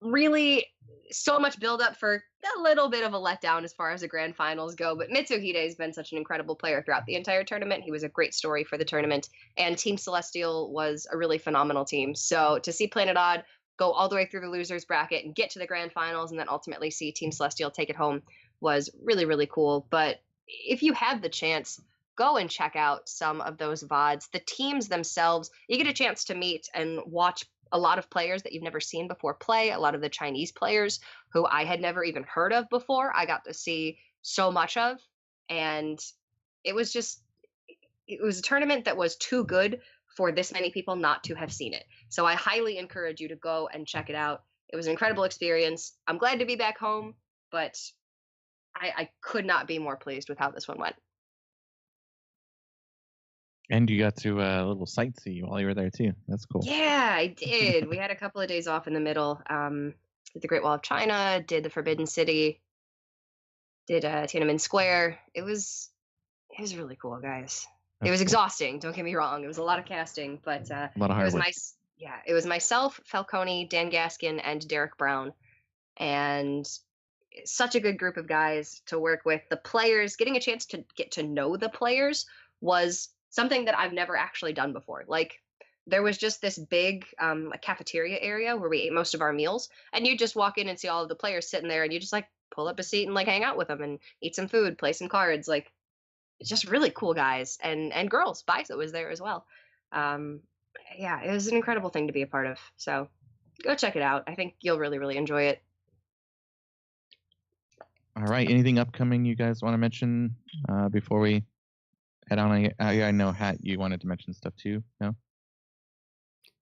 really so much build-up for a little bit of a letdown as far as the grand finals go, but Mitsuhide has been such an incredible player throughout the entire tournament. He was a great story for the tournament, and Team Celestial was a really phenomenal team. So to see Planet Odd go all the way through the losers bracket and get to the grand finals and then ultimately see Team Celestial take it home was really cool. But if you have the chance, go and check out some of those VODs. The teams themselves, you get a chance to meet and watch a lot of players that you've never seen before play, a lot of the Chinese players who I had never even heard of before. I got to see so much of, and it was a tournament that was too good for this many people not to have seen it. So I highly encourage you to go and check it out. It was an incredible experience. I'm glad to be back home, but I could not be more pleased with how this one went. And you got to a little sightsee while you were there too. That's cool. Yeah, I did. We had a couple of days off in the middle. Did the Great Wall of China, did the Forbidden City, did Tiananmen Square. It was really cool, guys. It was exhausting. Don't get me wrong. It was a lot of casting, but A lot of hard work. it was myself, Falcone, Dan Gaskin, and Derek Brown, and such a good group of guys to work with. The players, getting a chance to get to know the players was something that I've never actually done before. Like, there was just this big like cafeteria area where we ate most of our meals, and you just walk in and see all of the players sitting there, and you just like pull up a seat and like hang out with them and eat some food, play some cards. Like, just really cool guys and girls. Biza was there as well. Um, yeah, it was an incredible thing to be a part of. So go check it out. I think you'll really, really enjoy it. All right. Anything upcoming you guys want to mention before we head on? I know, Hat, you wanted to mention stuff too. No?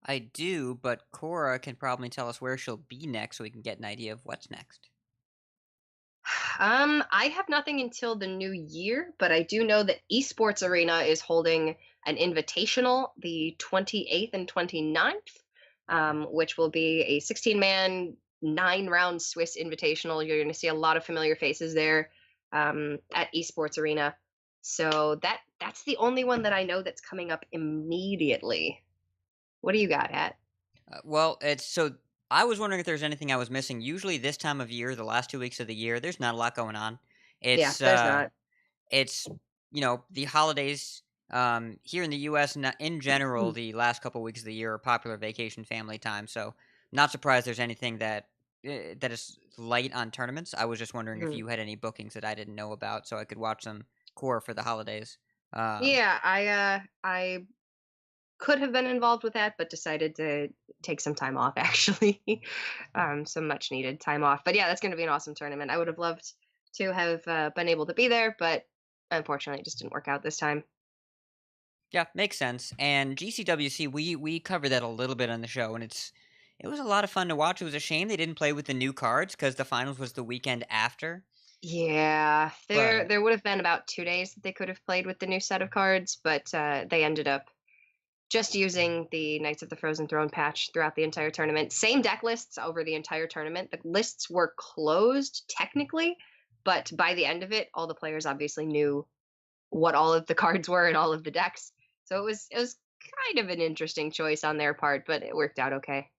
I do, but Cora can probably tell us where she'll be next so we can get an idea of what's next. I have nothing until the new year, but I do know that Esports Arena is holding an invitational the 28th and 29th, which will be a 16-man, 9-round Swiss invitational. You're going to see a lot of familiar faces there at Esports Arena. So that's the only one that I know that's coming up immediately. What do you got, At? Well, it's so I was wondering if there's anything I was missing. Usually this time of year, the last 2 weeks of the year, there's not a lot going on. Yeah, It's there's not. it's the holidays here in the U.S. and in general, the last couple weeks of the year are popular vacation family time. So not surprised there's anything that is light on tournaments. I was just wondering if Mhm. you had any bookings that I didn't know about, so I could watch some core for the holidays. Yeah, I could have been involved with that, but decided to take some time off actually. Some much needed time off. But yeah, that's going to be an awesome tournament. I would have loved to have been able to be there, but unfortunately, it just didn't work out this time. Yeah, makes sense. And GCWC, we covered that a little bit on the show, and it was a lot of fun to watch. It was a shame they didn't play with the new cards because the finals was the weekend after. Yeah, there But there would have been about 2 days that they could have played with the new set of cards, but they ended up just using the Knights of the Frozen Throne patch throughout the entire tournament. Same deck lists over the entire tournament. The lists were closed technically, but by the end of it, all the players obviously knew what all of the cards were and all of the decks. So it was kind of an interesting choice on their part, but it worked out okay.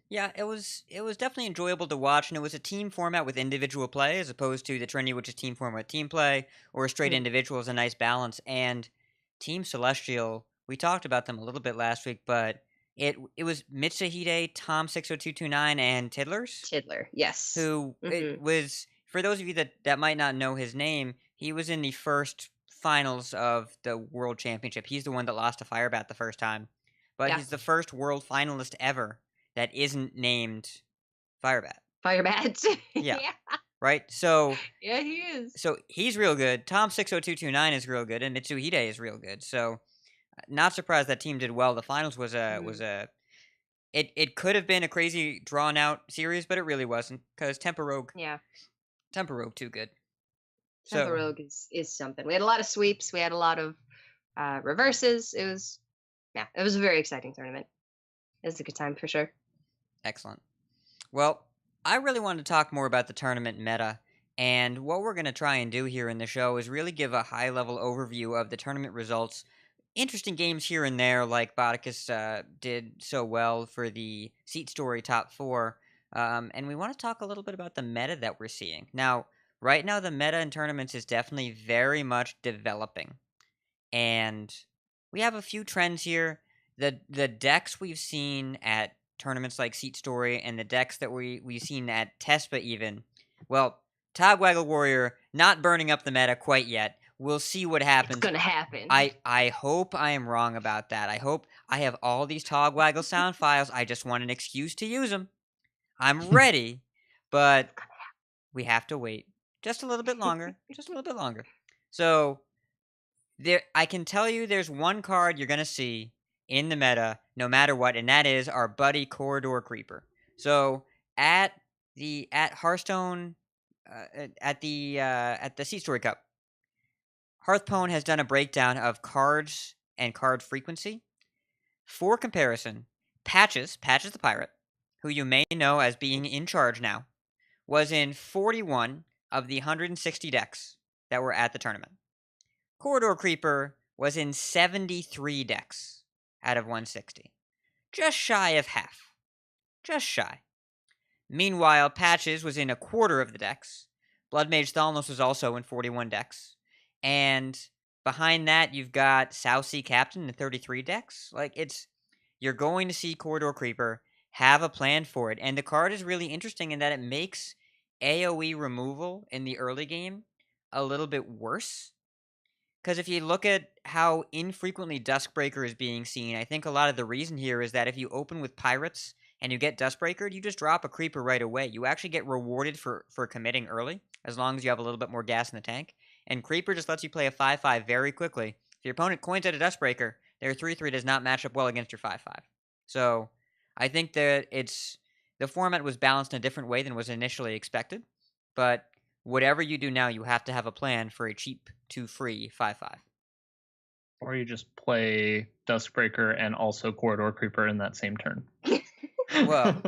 yeah, it was definitely enjoyable to watch, and it was a team format with individual play as opposed to the Trinity, which is team format with team play, or a straight Mm. individual is a nice balance. And Team Celestial, we talked about them a little bit last week, but it was Mitsuhide, Tom60229, and Tiddlers, Tiddler, yes. who it Hmm. was for those of you that might not know his name, he was in the first finals of the World Championship. He's the one that lost to Firebat the first time, but Yeah, he's the first world finalist ever that isn't named Firebat. fire bats. Yeah, Yeah, right. So yeah, he is. so he's real good. Tom60229 is real good, and Mitsuhide is real good. So not surprised that team did well. The finals was a Mhm. was a it could have been a crazy drawn out series, but it really wasn't because Yeah, Temper Rogue too good. Temple So Rogue is something. We had a lot of sweeps. We had a lot of reverses. It was a very exciting tournament. It was a good time for sure. excellent. Well, I really wanted to talk more about the tournament meta, and what we're going to try and do here in the show is really give a high level overview of the tournament results. Interesting games here and there, like Botticus did so well for the Seat Story top four. And we want to talk a little bit about the meta that we're seeing. Now, right now, the meta in tournaments is definitely very much developing. And we have a few trends here. The decks we've seen at tournaments like Seat Story and the decks that we've seen at Tespa even. Well, Togwaggle Warrior not burning up the meta quite yet. We'll see what It's happens. gonna happen. I hope I am wrong about that. I hope I have all these Togwaggle sound files. I just want an excuse to use them. I'm ready, but we have to wait just a little bit longer. Just a little bit longer. So I can tell you there's one card you're gonna see in the meta, no matter what, and that is our buddy Corridor Creeper. So at Hearthstone, at the Sea Story Cup, Hearthpwn has done a breakdown of cards and card frequency. For comparison, Patches the Pirate, who you may know as being in charge now, was in 41 of the 160 decks that were at the tournament. Corridor Creeper was in 73 decks out of 160. Just shy of half. Just shy. Meanwhile, Patches was in a quarter of the decks. Blood Mage Thalnos was also in 41 decks. And behind that, you've got South Sea Captain in 33 decks. You're going to see Corridor Creeper, have a plan for it. And the card is really interesting in that it makes AoE removal in the early game a little bit worse Because if you look at how infrequently Duskbreaker is being seen, I think a lot of the reason here is that if you open with Pirates and you get Duskbreaker, you just drop a Creeper right away. You actually get rewarded for committing early, as long as you have a little bit more gas in the tank. And Creeper just lets you play a 5/5 very quickly. If your opponent coins at a Duskbreaker, their 3/3 does not match up well against your 5/5. So I think that the format was balanced in a different way than was initially expected. But whatever you do now, you have to have a plan for a cheap to free 5/5. Or you just play Duskbreaker and also Corridor Creeper in that same turn. Well,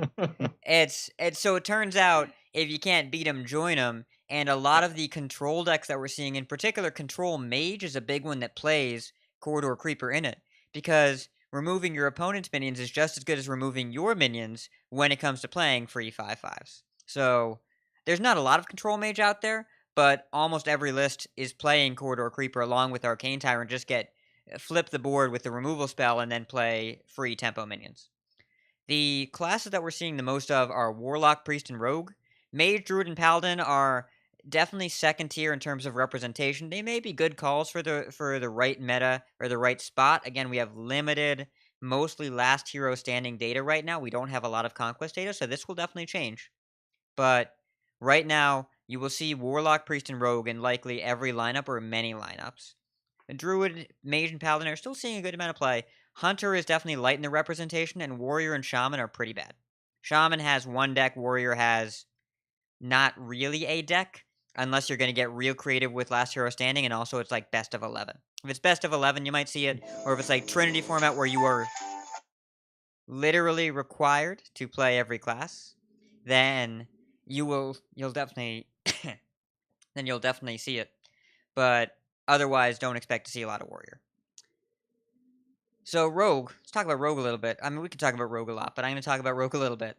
it's so it turns out if you can't beat them, join them. And a lot of the control decks that we're seeing, in particular, Control Mage is a big one that plays Corridor Creeper in it, because removing your opponent's minions is just as good as removing your minions when it comes to playing free 5/5s. So there's not a lot of Control Mage out there, but almost every list is playing Corridor Creeper along with Arcane Tyrant. Just flip the board with the removal spell and then play free tempo minions. The classes that we're seeing the most of are Warlock, Priest, and Rogue. Mage, Druid, and Paladin are definitely second tier in terms of representation. They may be good calls for the right meta or the right spot. Again, we have limited, mostly last hero standing data right now. We don't have a lot of conquest data, so this will definitely change. But right now, you will see Warlock, Priest, and Rogue in likely every lineup or many lineups. Druid, Mage, and Paladin are still seeing a good amount of play. Hunter is definitely light in the representation, and Warrior and Shaman are pretty bad. Shaman has one deck, Warrior has not really a deck, unless you're going to get real creative with Last Hero Standing, and also it's like best of 11. If it's best of 11, you might see it, or if it's like Trinity format where you are literally required to play every class, then you'll definitely see it. But otherwise, don't expect to see a lot of Warrior. So Rogue, let's talk about Rogue a little bit. I mean, we can talk about Rogue a lot, but I'm going to talk about Rogue a little bit.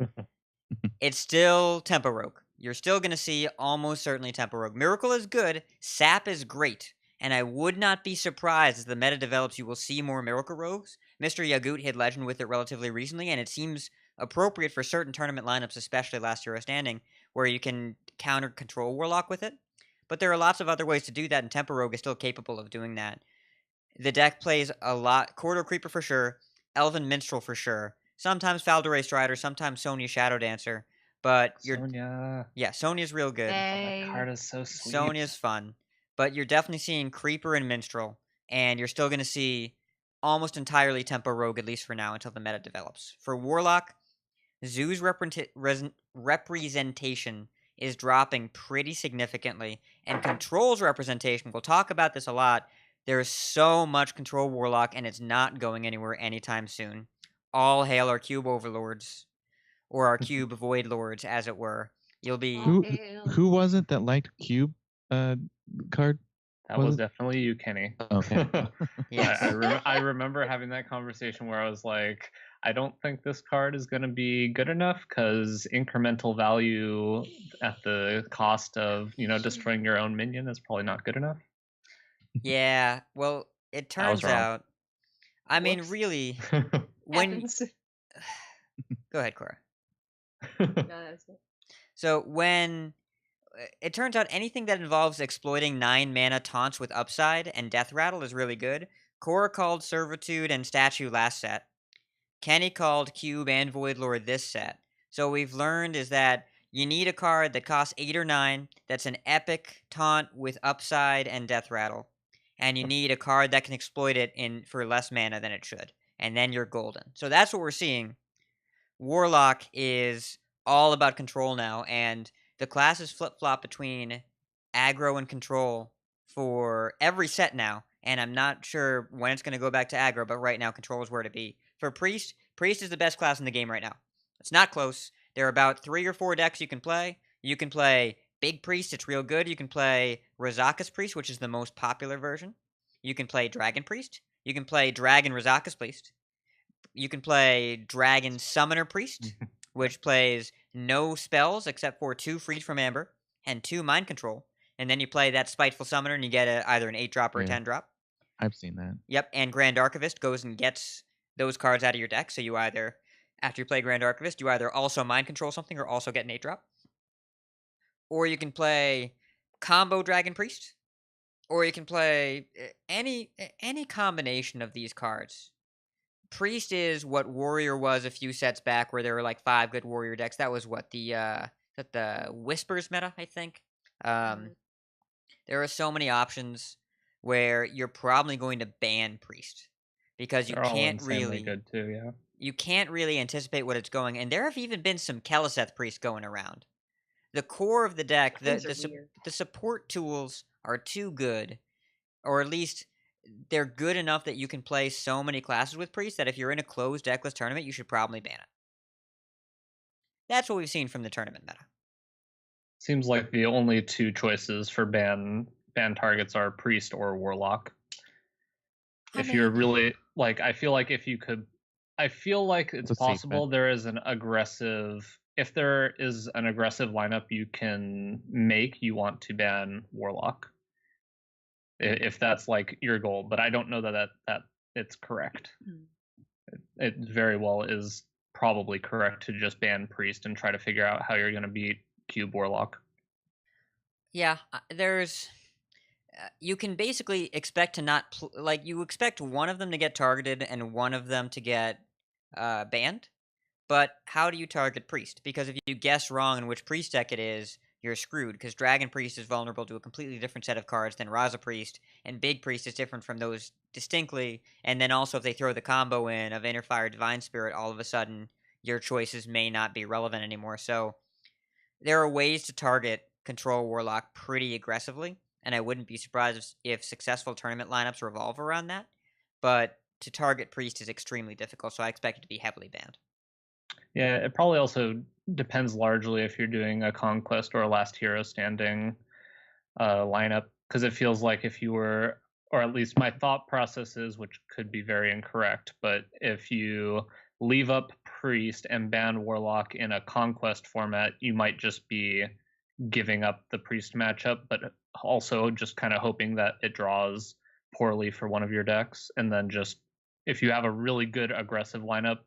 It's still Tempo Rogue. You're still going to see almost certainly Tempo Rogue. Miracle is good. Sap is great. And I would not be surprised as the meta develops, you will see more Miracle Rogues. Mr. Yagut hit Legend with it relatively recently, and it seems appropriate for certain tournament lineups, especially Last Hero Standing, where you can counter Control Warlock with it. But there are lots of other ways to do that, and Tempo Rogue is still capable of doing that. The deck plays a lot. Corridor Creeper for sure. Elven Minstrel for sure. Sometimes Faldoray Strider, sometimes Sonya Shadow Dancer. But Sonya. Yeah, Sonya's real good. That card is so sweet. Sonya's fun. But you're definitely seeing Creeper and Minstrel. And you're still going to see almost entirely Tempo Rogue, at least for now, until the meta develops. For Warlock, Zoo's representation is dropping pretty significantly. And Control's representation, we'll talk about this a lot. There is so much Control Warlock, and it's not going anywhere anytime soon. All hail our Cube Overlords, or our Cube Void Lords, as it were. You'll be... Who was it that liked Cube card? That was definitely you, Kenny. Okay. Yes. I remember having that conversation where I was like, I don't think this card is going to be good enough because incremental value at the cost of, destroying your own minion is probably not good enough. Yeah, well, it turns out... I mean, really, when... Go ahead, Cora. So when... It turns out anything that involves exploiting 9 mana taunts with upside and Death Rattle is really good. Cora called Servitude and Statue last set. Kenny called Cube and Void Lord this set. So what we've learned is that you need a card that costs 8 or 9 that's an epic taunt with upside and Death Rattle. And you need a card that can exploit it for less mana than it should. And then you're golden. So that's what we're seeing. Warlock is all about control now, and the classes flip-flop between aggro and control for every set now. And I'm not sure when it's going to go back to aggro, but right now control is where to be. For Priest is the best class in the game right now. It's not close. There are about 3 or 4 decks you can play. You can play Big Priest, it's real good. You can play Razakus Priest, which is the most popular version. You can play Dragon Priest. You can play Dragon Razakus Priest. You can play Dragon Summoner Priest, which plays no spells except for 2 Freed from Amber and 2 Mind Control. And then you play that Spiteful Summoner and you get either an 8-drop or a 10-drop. I've seen that. Yep, and Grand Archivist goes and gets those cards out of your deck. So you either, after you play Grand Archivist, you either also Mind Control something or also get an 8-drop. Or you can play Combo Dragon Priest, Or you can play any combination of these cards. Priest is what Warrior was a few sets back, where there were like 5 good Warrior decks. That was what the Whispers meta, I think. There are so many options where you're probably going to ban Priest because They're all insanely good too. Yeah. you can't really anticipate what it's going. And there have even been some Keleseth Priest going around. The core of the deck, Things are weird. the support tools are too good, or at least they're good enough that you can play so many classes with Priest that if you're in a closed deckless tournament, you should probably ban it. That's what we've seen from the tournament meta. Seems like the only 2 choices for ban targets are Priest or Warlock. You're really like, I feel like it's possible there is an aggressive. If there is an aggressive lineup you can make, you want to ban Warlock. If that's like your goal, but I don't know that it's correct. It very well is probably correct to just ban Priest and try to figure out how you're going to beat Cube Warlock. Yeah, there's. You can basically expect to not you expect one of them to get targeted and one of them to get banned. But how do you target Priest? Because if you guess wrong in which Priest deck it is, you're screwed. Because Dragon Priest is vulnerable to a completely different set of cards than Raza Priest, and Big Priest is different from those distinctly. And then also, if they throw the combo in of Inner Fire, Divine Spirit, all of a sudden your choices may not be relevant anymore. So there are ways to target Control Warlock pretty aggressively, and I wouldn't be surprised if successful tournament lineups revolve around that. But to target Priest is extremely difficult, so I expect it to be heavily banned. Yeah, it probably also depends largely if you're doing a Conquest or a Last Hero Standing lineup, because it feels like if you were, or at least my thought process is, which could be very incorrect, but if you leave up Priest and ban Warlock in a Conquest format, you might just be giving up the Priest matchup, but also just kind of hoping that it draws poorly for one of your decks. And then just, if you have a really good aggressive lineup,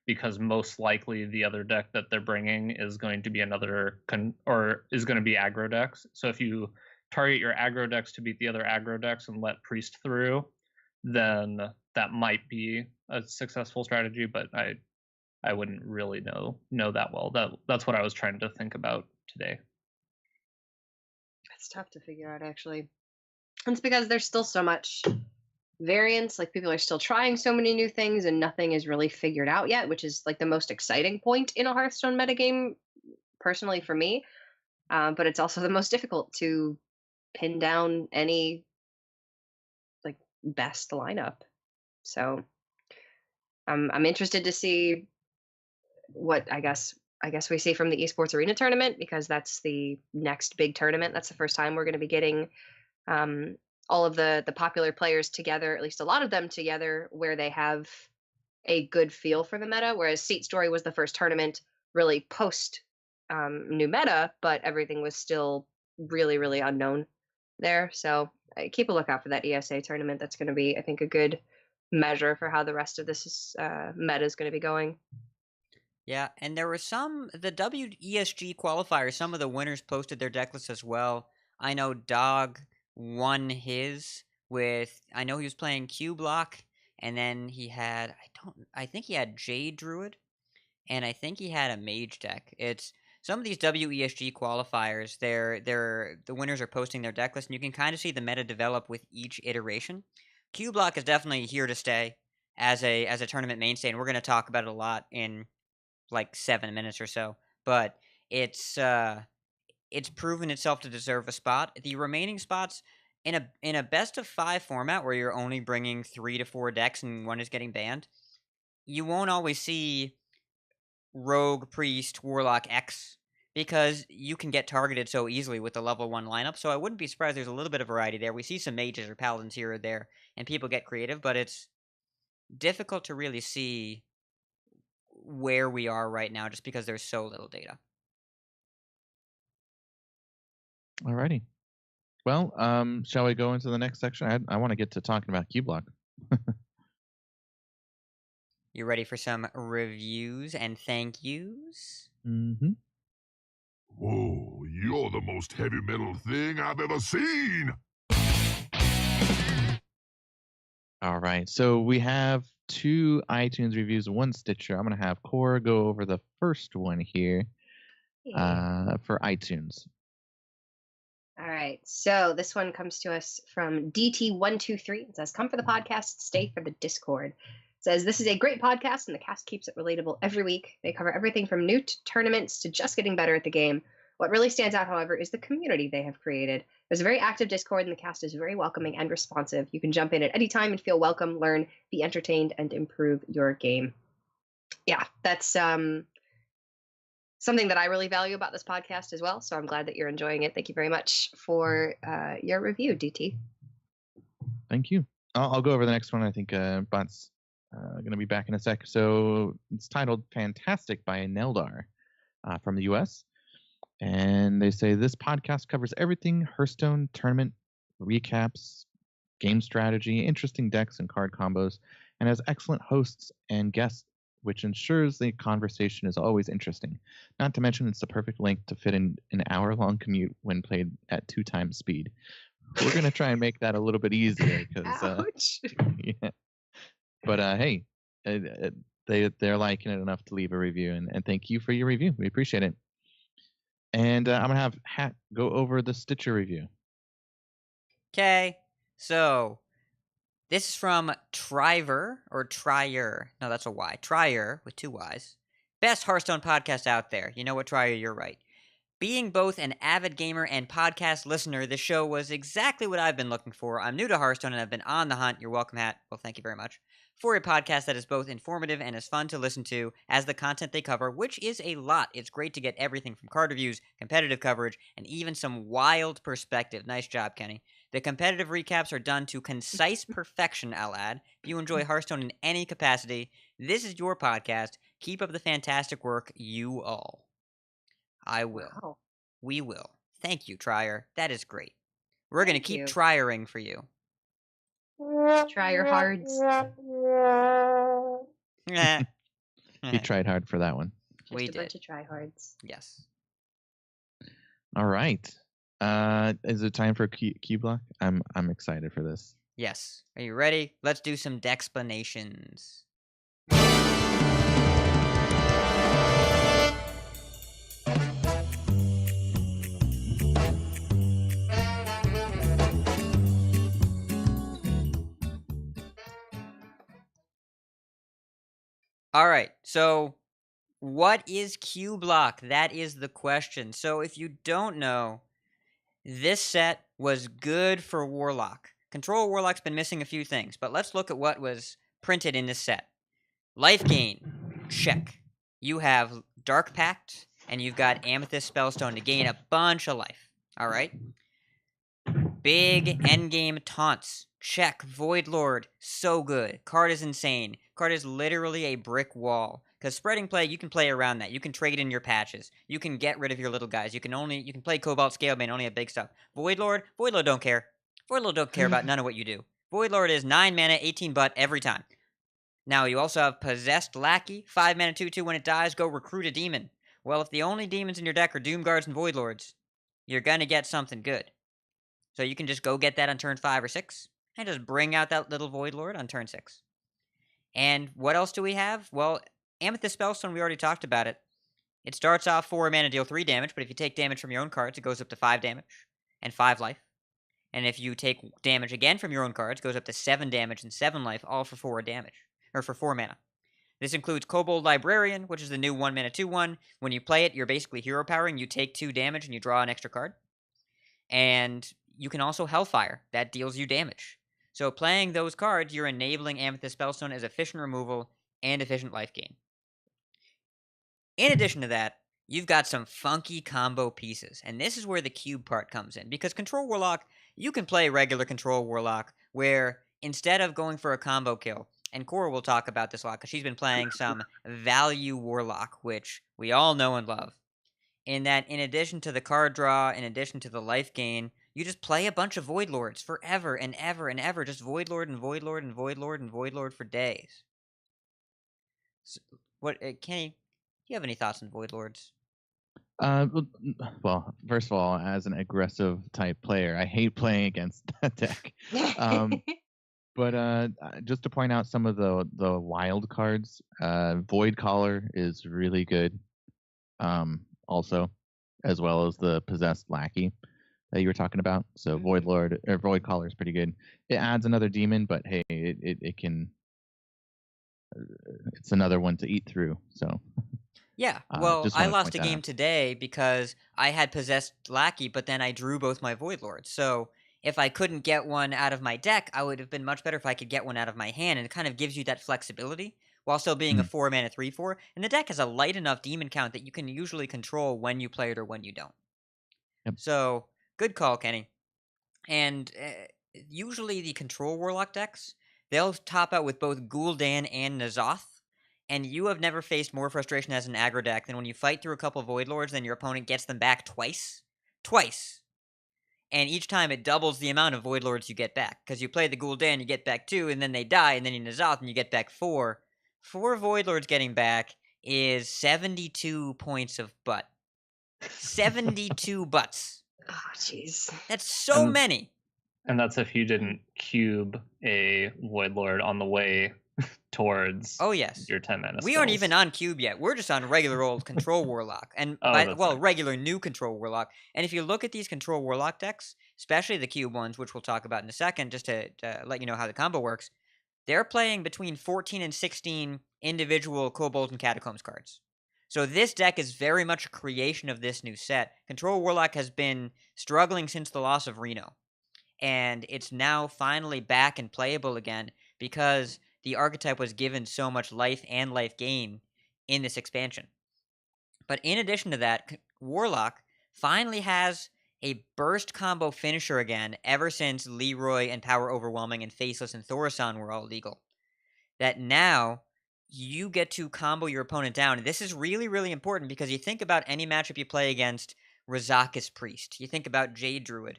because most likely the other deck that they're bringing is going to be is going to be aggro decks. So if you target your aggro decks to beat the other aggro decks and let Priest through, then that might be a successful strategy, but I wouldn't really know that well. That's what I was trying to think about today. It's tough to figure out, actually. It's because there's still so much variance. Like, people are still trying so many new things and nothing is really figured out yet, which is like the most exciting point in a Hearthstone metagame, personally, for me. But it's also the most difficult to pin down any like best lineup. So I'm interested to see what I guess we see from the Esports Arena tournament, because that's the next big tournament. That's the first time we're going to be getting all of the popular players together, at least a lot of them together, where they have a good feel for the meta. Whereas Seat Story was the first tournament really post new meta, but everything was still really, really unknown there. So keep a lookout for that ESA tournament. That's going to be, I think, a good measure for how the rest of this meta is going to be going. Yeah, and there were the WESG qualifiers, some of the winners posted their deck lists as well. I know Dog won his with, I know he was playing Cubelock, and then he had, I think he had Jade Druid, and I think he had a Mage deck. It's some of these WESG qualifiers, the winners are posting their deck list, and you can kind of see the meta develop with each iteration. Cubelock is definitely here to stay as a tournament mainstay, and we're going to talk about it a lot in like 7 minutes or so. But it's proven itself to deserve a spot. The remaining spots in a best of 5 format where you're only bringing 3 to 4 decks and one is getting banned, you won't always see Rogue, Priest, Warlock, X, because you can get targeted so easily with the level 1 lineup. So I wouldn't be surprised there's a little bit of variety there. We see some mages or paladins here or there, and people get creative, but it's difficult to really see where we are right now just because there's so little data. Alrighty. Well, shall we go into the next section? I want to get to talking about Cubelock. You ready for some reviews and thank yous? Mm-hmm. Whoa, you're the most heavy metal thing I've ever seen! All right. So we have 2 iTunes reviews, 1 Stitcher. I'm going to have Cora go over the first one here for iTunes. All right. So this one comes to us from DT123. It says, "Come for the podcast, stay for the Discord." It says, "This is a great podcast, and the cast keeps it relatable every week. They cover everything from new tournaments to just getting better at the game. What really stands out, however, is the community they have created. There's a very active Discord, and the cast is very welcoming and responsive. You can jump in at any time and feel welcome, learn, be entertained, and improve your game." Yeah, that's something that I really value about this podcast as well. So I'm glad that you're enjoying it. Thank you very much for your review, DT. Thank you. I'll go over the next one. I think Bot's going to be back in a sec. So it's titled Fantastic by Neldar from the US. And they say this podcast covers everything Hearthstone tournament, recaps, game strategy, interesting decks and card combos, and has excellent hosts and guests, which ensures the conversation is always interesting. Not to mention it's the perfect length to fit in an hour-long commute when played at 2 times speed. We're going to try and make that a little bit easier because yeah. But hey, they're liking it enough to leave a review, and thank you for your review. We appreciate it. And I'm going to have Hat go over the Stitcher review. Okay, so this is from Triver, or Trier. No, that's a Y. Trier, with 2 Ys. Best Hearthstone podcast out there. You know what, Trier, you're right. Being both an avid gamer and podcast listener, the show was exactly what I've been looking for. I'm new to Hearthstone and I've been on the hunt. You're welcome, Hat. Well, thank you very much. For a podcast that is both informative and as fun to listen to as the content they cover, which is a lot. It's great to get everything from card reviews, competitive coverage, and even some wild perspective. Nice job, Kenny. The competitive recaps are done to concise perfection, I'll add. If you enjoy Hearthstone in any capacity, this is your podcast. Keep up the fantastic work, you all. I will. Wow. We will. Thank you, Trier. That is great. We're going to keep you. triering for you. Try your hards. He tried hard for that one. Just We a bunch did. of try hards. Yes. All right. Is it time for Cubelock? I'm excited for this. Yes. Are you ready? Let's do some dexplanations. All right. So, what is Cubelock? That is the question. So, if you don't know, this set was good for Warlock. Control Warlock's been missing a few things, but let's look at what was printed in this set. Life gain, check. You have Dark Pact, and you've got Amethyst Spellstone to gain a bunch of life. All right. Big endgame taunts, check. Void Lord, so good. Card is insane. Card is literally a brick wall. Because spreading play, you can play around that. You can trade in your patches. You can get rid of your little guys. You can play Cobalt Scalebane, only have big stuff. Void Lord don't care. Void Lord don't care about none of what you do. Void Lord is 9 mana, 18 butt every time. Now, you also have Possessed Lackey, 5 mana, 2/2. When it dies, go recruit a demon. Well, if the only demons in your deck are Doom Guards and Void Lords, you're gonna get something good. So you can just go get that on turn 5 or 6, and just bring out that little Void Lord on turn 6. And what else do we have? Well, Amethyst Spellstone, we already talked about it. It starts off 4 mana, deal 3 damage, but if you take damage from your own cards, it goes up to 5 damage and 5 life. And if you take damage again from your own cards, it goes up to 7 damage and 7 life, all for 4 damage, or for 4 mana. This includes Kobold Librarian, which is the new 1 mana 2/1. When you play it, you're basically hero powering. You take 2 damage and you draw an extra card. And you can also Hellfire. That deals you damage. So playing those cards, you're enabling Amethyst Spellstone as efficient removal and efficient life gain. In addition to that, you've got some funky combo pieces. And this is where the cube part comes in. Because Control Warlock, you can play regular Control Warlock, where instead of going for a combo kill, and Cora will talk about this a lot, because she's been playing some Value Warlock, which we all know and love. In that, in addition to the card draw, in addition to the life gain, you just play a bunch of Void Lords forever and ever and ever. Just Void Lord and Void Lord and Void Lord and Void Lord for days. So, Kenny, do you have any thoughts on Void Lords? Well, first of all, as an aggressive type player, I hate playing against that deck. But just to point out some of the wild cards, Void Collar is really good. Also, as well as the Possessed Lackey that you were talking about. So Void Lord or Void Collar is pretty good. It adds another demon, but hey, it can. It's another one to eat through. So Yeah, well, just I want to lost point a that game out. today because I had Possessed Lackey, but then I drew both my Void Lords. So if I couldn't get one out of my deck, I would have been much better if I could get one out of my hand, and it kind of gives you that flexibility while still being a 4-mana 3/4. And the deck has a light enough demon count that you can usually control when you play it or when you don't. Yep. So good call, Kenny. And usually the control warlock decks, they'll top out with both Gul'dan and N'Zoth. And you have never faced more frustration as an aggro deck than when you fight through a couple Void Lords, then your opponent gets them back twice. Twice. And each time it doubles the amount of Void Lords you get back. Because you play the Gul'dan, you get back 2, and then they die, and then you N'Zoth, and you get back 4. 4 Void Lords getting back is 72 points of butt. 72 butts. Oh, jeez. That's so many. And that's if you didn't cube a Void Lord on the way towards your 10 mana We aren't even on Cube yet. We're just on regular old Control Warlock. And, regular new Control Warlock. And if you look at these Control Warlock decks, especially the Cube ones, which we'll talk about in a second, just to let you know how the combo works, they're playing between 14 and 16 individual Corabolds and Catacombs cards. So this deck is very much a creation of this new set. Control Warlock has been struggling since the loss of Reno. And it's now finally back and playable again because the archetype was given so much life and life gain in this expansion. But in addition to that, Warlock finally has a burst combo finisher again ever since Leroy and Power Overwhelming and Faceless and Thaurissan were all legal. That now you get to combo your opponent down. And this is really, really important because you think about any matchup you play against Razakus Priest. You think about Jade Druid.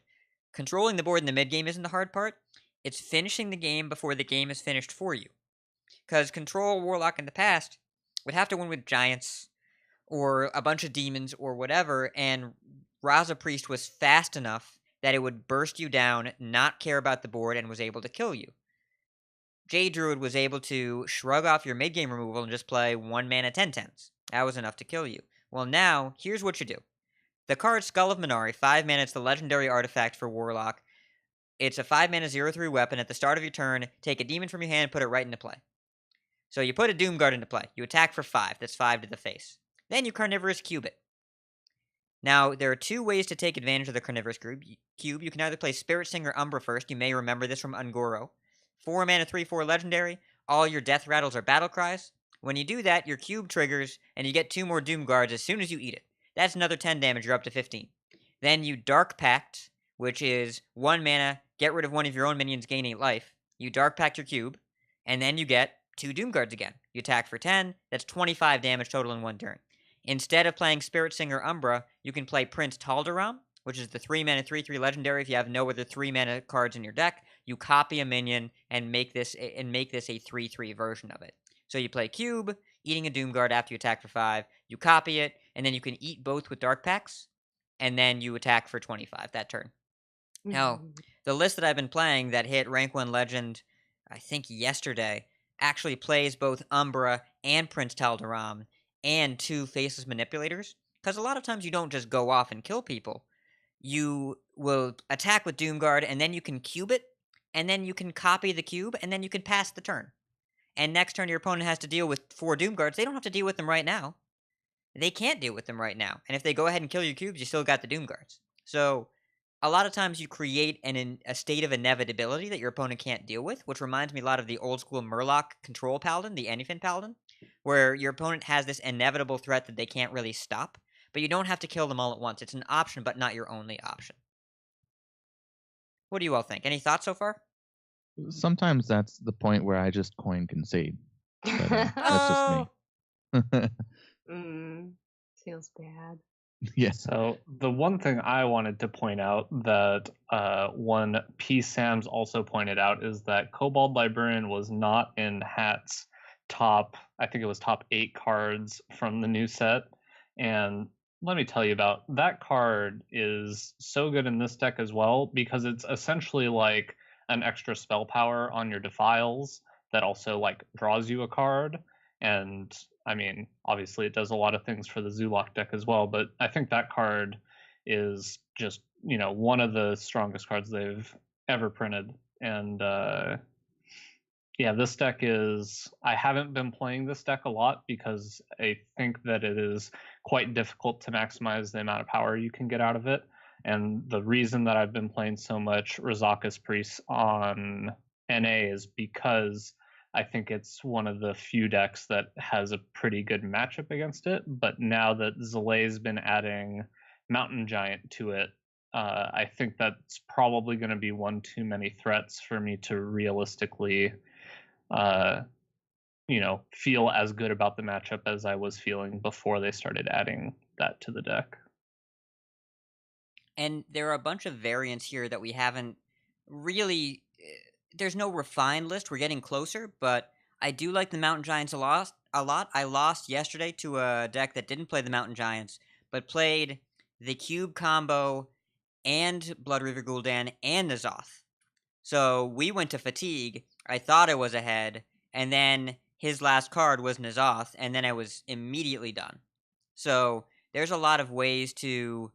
Controlling the board in the mid-game isn't the hard part. It's finishing the game before the game is finished for you. Because Control Warlock in the past would have to win with Giants or a bunch of demons or whatever, and Raza Priest was fast enough that it would burst you down, not care about the board, and was able to kill you. Jade Druid was able to shrug off your mid-game removal and just play 1 mana 10/10s. That was enough to kill you. Well, now, here's what you do. The card Skull of Minari, 5 mana, it's the legendary artifact for Warlock. It's a 5 mana 0/3 weapon. At the start of your turn, take a demon from your hand and put it right into play. So you put a Doomguard into play. You attack for 5. That's 5 to the face. Then you Carnivorous Cube it. Now, there are 2 ways to take advantage of the Carnivorous Cube. You can either play Spirit Singer Umbra first. You may remember this from Ungoro. 4 mana 3/4 legendary. All your Death Rattles are Battle Cries. When you do that, your Cube triggers, and you get 2 more Doomguards as soon as you eat it. That's another 10 damage, you're up to 15. Then you Dark Pact, which is 1 mana, get rid of one of your own minions, gain 8 life. You Dark Pact your Cube, and then you get 2 Doomguards again. You attack for 10, that's 25 damage total in 1 turn. Instead of playing Spirit Singer Umbra, you can play Prince Taldaram, which is the 3 mana 3/3 legendary. If you have no other 3 mana cards in your deck, you copy a minion and make this a 3/3 version of it. So you play Cube, eating a Doomguard after you attack for 5, you copy it, and then you can eat both with Dark Pacts, and then you attack for 25 that turn. Now, the list that I've been playing that hit Rank 1 Legend, I think yesterday, actually plays both Umbra and Prince Taldaram and 2 Faceless Manipulators, because a lot of times you don't just go off and kill people. You will attack with Doomguard, and then you can cube it, and then you can copy the cube, and then you can pass the turn. And next turn your opponent has to deal with 4 Doomguards. They don't have to deal with them right now. They can't deal with them right now. And if they go ahead and kill your cubes, you still got the Doomguards. So a lot of times you create a state of inevitability that your opponent can't deal with, which reminds me a lot of the old school Murloc control paladin, the Anyfin paladin, where your opponent has this inevitable threat that they can't really stop, but you don't have to kill them all at once. It's an option, but not your only option. What do you all think? Any thoughts so far? Sometimes that's the point where I just coin Concede. But, that's just me. Feels bad. Yes. So the one thing I wanted to point out that one P. Sams also pointed out is that Kobold Librarian was not in Hat's top, I think it was top 8 cards from the new set. And let me tell you about that card is so good in this deck as well because it's essentially like an extra spell power on your defiles that also like draws you a card. And I mean, obviously it does a lot of things for the Zoolock deck as well, but I think that card is just, one of the strongest cards they've ever printed. And yeah, this deck is... I haven't been playing this deck a lot because I think that it is quite difficult to maximize the amount of power you can get out of it. And the reason that I've been playing so much Ridiculous Priest on NA is because I think it's one of the few decks that has a pretty good matchup against it. But now that Zalay's been adding Mountain Giant to it, I think that's probably going to be one too many threats for me to realistically feel as good about the matchup as I was feeling before they started adding that to the deck. And there are a bunch of variants here that we haven't really... There's no refined list. We're getting closer, but I do like the Mountain Giants a lot. I lost yesterday to a deck that didn't play the Mountain Giants, but played the Cube combo and Blood Reaver Gul'dan and N'Zoth. So we went to Fatigue. I thought I was ahead, and then his last card was N'Zoth, and then I was immediately done. So there's a lot of ways to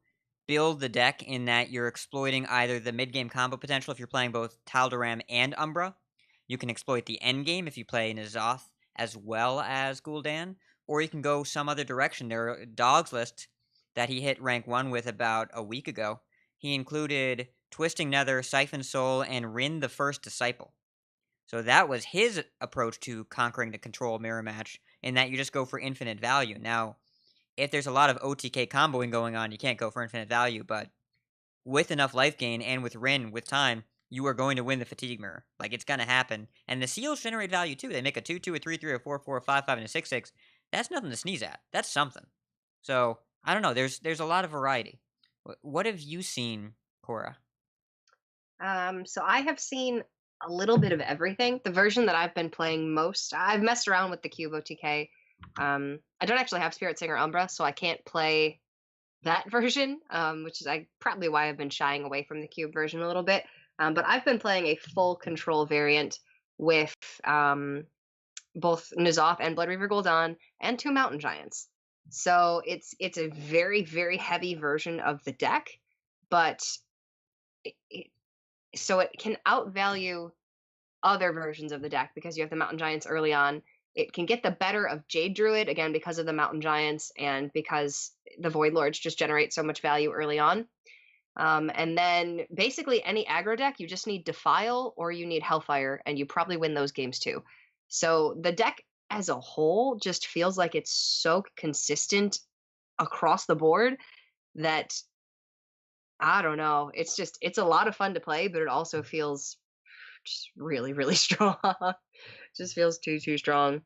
build the deck in that you're exploiting either the mid-game combo potential if you're playing both Tal'Daram and Umbra. You can exploit the end game if you play N'Zoth as well as Gul'dan, or you can go some other direction. There are Dog's List that he hit rank 1 with about a week ago. He included Twisting Nether, Siphon Soul, and Rin the First Disciple. So that was his approach to conquering the control mirror match, in that you just go for infinite value. Now, if there's a lot of OTK comboing going on, you can't go for infinite value, but with enough life gain and with Rin, with time, you are going to win the Fatigue Mirror. Like, it's going to happen. And the seals generate value, too. They make a 2-2, a 3-3, a 4-4, a 5-5, and a 6-6. That's nothing to sneeze at. That's something. So, I don't know. There's a lot of variety. What have you seen, Cora? So I have seen a little bit of everything. The version that I've been playing most, I've messed around with the Cube OTK. I don't actually have Spirit Singer Umbra, so I can't play that version, which is probably why I've been shying away from the Cube version a little bit. But I've been playing a full control variant with both N'Zoth and Blood Reaver Gul'dan and 2 Mountain Giants. So it's a very, very heavy version of the deck, but so it can outvalue other versions of the deck because you have the Mountain Giants early on. It can get the better of Jade Druid, again, because of the Mountain Giants and because the Void Lords just generate so much value early on. And then basically any aggro deck, you just need Defile or you need Hellfire, and you probably win those games too. So the deck as a whole just feels like it's so consistent across the board that, I don't know, it's a lot of fun to play, but it also feels just really, really strong. Just feels too strong.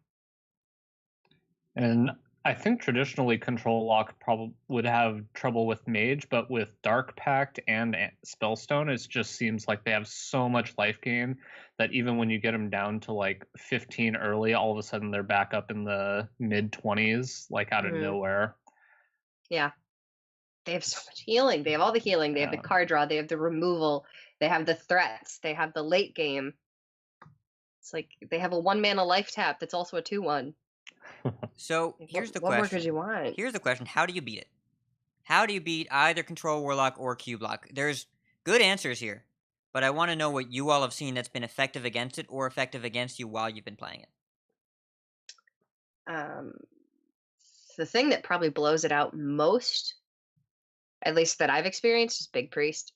And I think traditionally Control Lock probably would have trouble with Mage, but with Dark Pact and Spellstone, it just seems like they have so much life gain that even when you get them down to like 15 early, all of a sudden they're back up in the mid-20s, like out of nowhere. Yeah. They have so much healing. They have all the healing. They have the card draw. They have the removal. They have the threats. They have the late game. It's like they have a 1-mana life tap that's also a 2/1. So here's the question. What more could you want? Here's the question. How do you beat it? How do you beat either Control Warlock or Cubelock? There's good answers here, but I want to know what you all have seen that's been effective against it or effective against you while you've been playing it. The thing that probably blows it out most, at least that I've experienced, is Big Priest.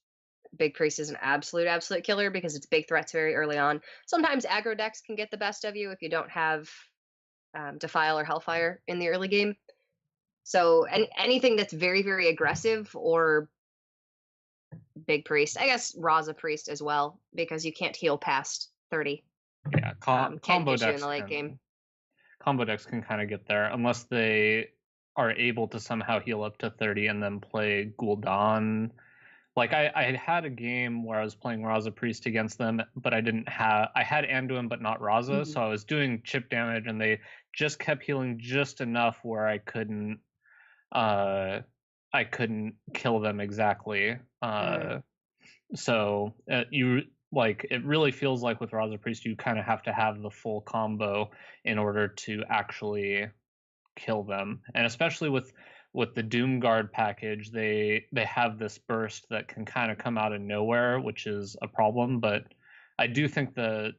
Big Priest is an absolute killer because it's big threats very early on. Sometimes aggro decks can get the best of you if you don't have Defile or Hellfire in the early game. So anything that's very, very aggressive, or Big Priest, I guess Raza Priest as well, because you can't heal past 30. Yeah, combo decks in the late game. Combo decks can kind of get there unless they are able to somehow heal up to 30 and then play Gul'dan. Like I had a game where I was playing Raza Priest against them, but I had Anduin but not Raza, so I was doing chip damage and they just kept healing just enough where I couldn't I couldn't kill them exactly. So you like it really feels like with Raza Priest you kind of have to have the full combo in order to actually kill them, and especially with the Doom Guard package, they have this burst that can kind of come out of nowhere, which is a problem. But I do think that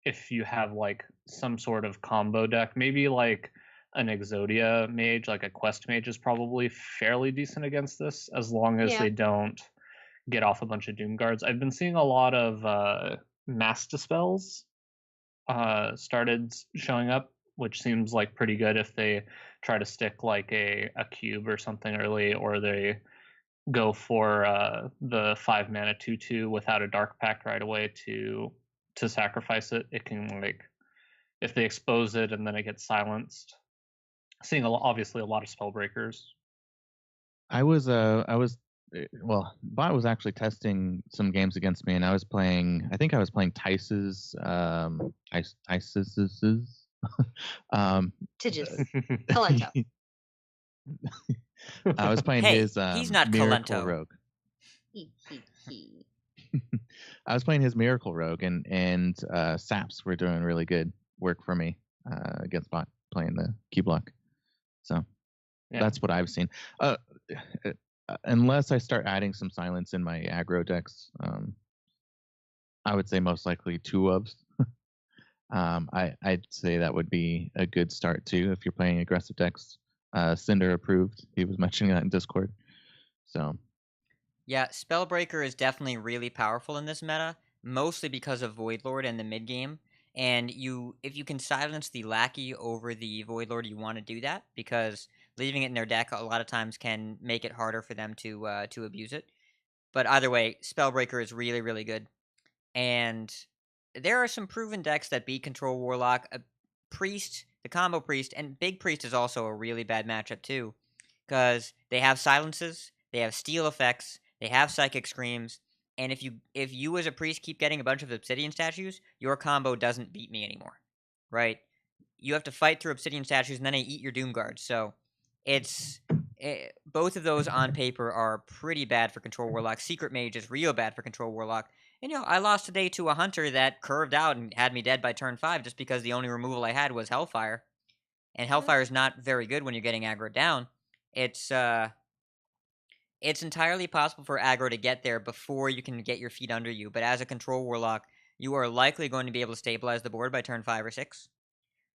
if you have like some sort of combo deck, maybe like an Exodia mage, like a quest mage, is probably fairly decent against this, as long as they don't get off a bunch of Doom Guards. I've been seeing a lot of Mass Dispels started showing up, which seems like pretty good if they try to stick like a cube or something early, or they go for the 5 mana 2/2 without a Dark Pact right away to sacrifice it. It can, like, if they expose it and then it gets silenced. Seeing obviously a lot of spell breakers. I was well, Bot was actually testing some games against me, and I was playing Tice's Tice's Tidges. Calento. I was playing Hey, his he's not Miracle Calento. Rogue. I was playing his Miracle Rogue, and Saps were doing really good work for me against Bot playing the Cubelock. So that's what I've seen. Unless I start adding some silence in my aggro decks, I would say most likely 2 ofs. I'd say that would be a good start too if you're playing aggressive decks. Cinder approved. He was mentioning that in Discord. So yeah, Spellbreaker is definitely really powerful in this meta, mostly because of Voidlord and the mid game. And if you can silence the Lackey over the Voidlord, you want to do that, because leaving it in their deck a lot of times can make it harder for them to abuse it. But either way, Spellbreaker is really, really good. And there are some proven decks that beat Control Warlock. Priest, the combo Priest, and Big Priest is also a really bad matchup too, because they have silences, they have steal effects, they have psychic screams, and if you as a priest keep getting a bunch of obsidian statues, your combo doesn't beat me anymore, right? You have to fight through obsidian statues, and then they eat your doom guards. So both of those on paper are pretty bad for Control Warlock. Secret Mage is real bad for Control Warlock. And I lost today to a hunter that curved out and had me dead by turn 5 just because the only removal I had was Hellfire. And Hellfire is not very good when you're getting aggro down. It's entirely possible for aggro to get there before you can get your feet under you. But as a Control Warlock, you are likely going to be able to stabilize the board by turn 5 or 6.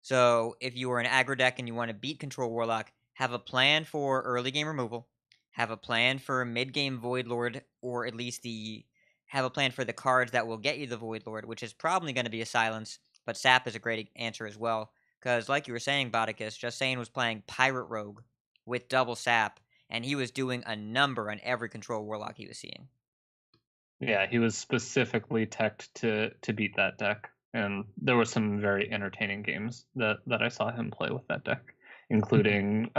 So if you are an aggro deck and you want to beat Control Warlock, have a plan for early game removal. Have a plan for mid game Voidlord, or at least have a plan for the cards that will get you the Voidlord, which is probably going to be a silence, but Sap is a great answer as well. Because like you were saying, Botticus, Justine was playing Pirate Rogue with double Sap, and he was doing a number on every Control Warlock he was seeing. Yeah, he was specifically teched to beat that deck, and there were some very entertaining games that I saw him play with that deck, including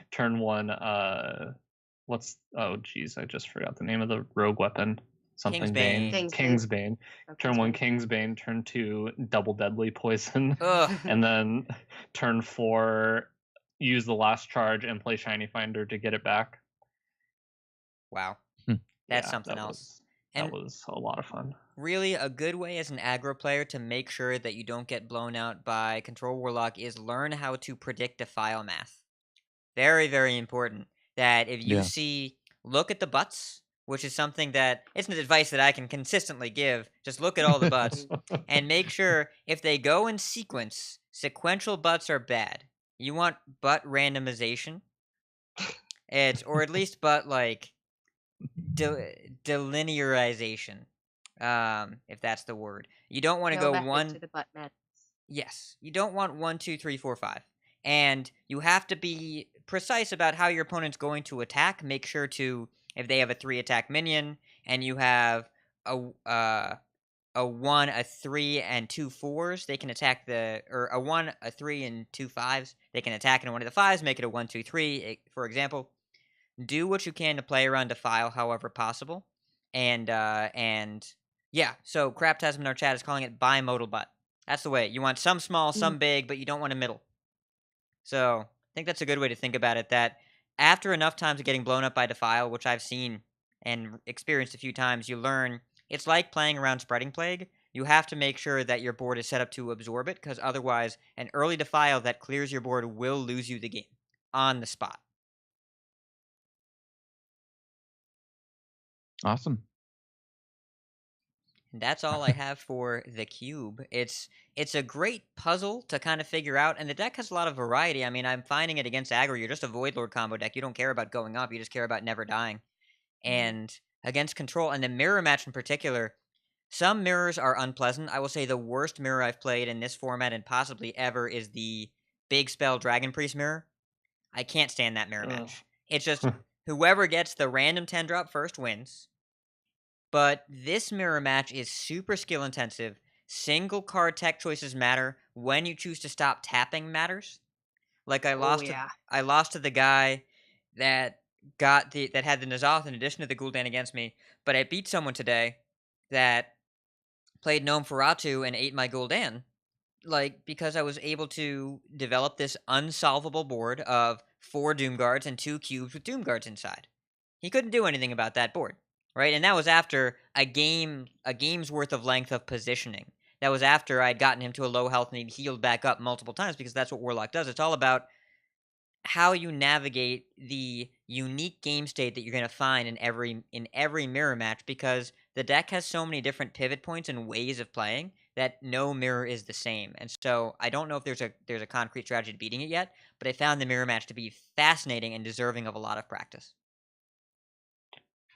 turn 1. I just forgot the name of the rogue weapon. Something Bane. Kingsbane. Turn 1 Kingsbane, turn 2 double deadly poison. And then turn 4 use the last charge and play Shiny Finder to get it back. Wow. That's something else. That was a lot of fun. Really, a good way as an aggro player to make sure that you don't get blown out by Control Warlock is learn how to predict Defile math. Very, very important. That if you look at the butts, which is something that it's an advice that I can consistently give. Just look at all the butts and make sure if they go in sequence, sequential butts are bad. You want butt randomization. Or at least butt like delinearization, if that's the word. You don't want to go one to the butt madness. Yes, you don't want 1, 2, 3, 4, 5, and you have to be precise about how your opponent's going to attack. Make sure to, if they have a 3 attack minion and you have a 1, a 3, and 2 4s, they can attack or a 1, a 3, and 2 5s. They can attack in one of the 5s, make it a 1, 2, 3, for example. Do what you can to play around Defile however possible. And yeah, so Craptasm in our chat is calling it bimodal butt. That's the way. You want some small, some big, but you don't want a middle. So I think that's a good way to think about it, that after enough times of getting blown up by Defile, which I've seen and experienced a few times, you learn it's like playing around Spreading Plague. You have to make sure that your board is set up to absorb it, because otherwise, an early Defile that clears your board will lose you the game on the spot. Awesome. And that's all I have for the cube. It's a great puzzle to kind of figure out, and the deck has a lot of variety. I mean, I'm finding it against aggro. You're just a Void Lord combo deck. You don't care about going up. You just care about never dying. And against control, and the mirror match in particular, some mirrors are unpleasant. I will say the worst mirror I've played in this format and possibly ever is the Big Spell Dragon Priest mirror. I can't stand that mirror match. It's just whoever gets the random 10 drop first wins. But this mirror match is super skill intensive. Single card tech choices matter. When you choose to stop tapping matters. Like I lost to the guy that had the N'Zoth in addition to the Gul'dan against me, but I beat someone today that played Gnome Feratu and ate my Gul'dan. Like, because I was able to develop this unsolvable board of 4 Doom Guards and 2 cubes with Doom Guards inside. He couldn't do anything about that board. Right, and that was after a game's worth of length of positioning. That was after I'd gotten him to a low health and he'd healed back up multiple times, because that's what Warlock does. It's all about how you navigate the unique game state that you're going to find in every mirror match, because the deck has so many different pivot points and ways of playing that no mirror is the same. And so I don't know if there's a concrete strategy to beating it yet, but I found the mirror match to be fascinating and deserving of a lot of practice.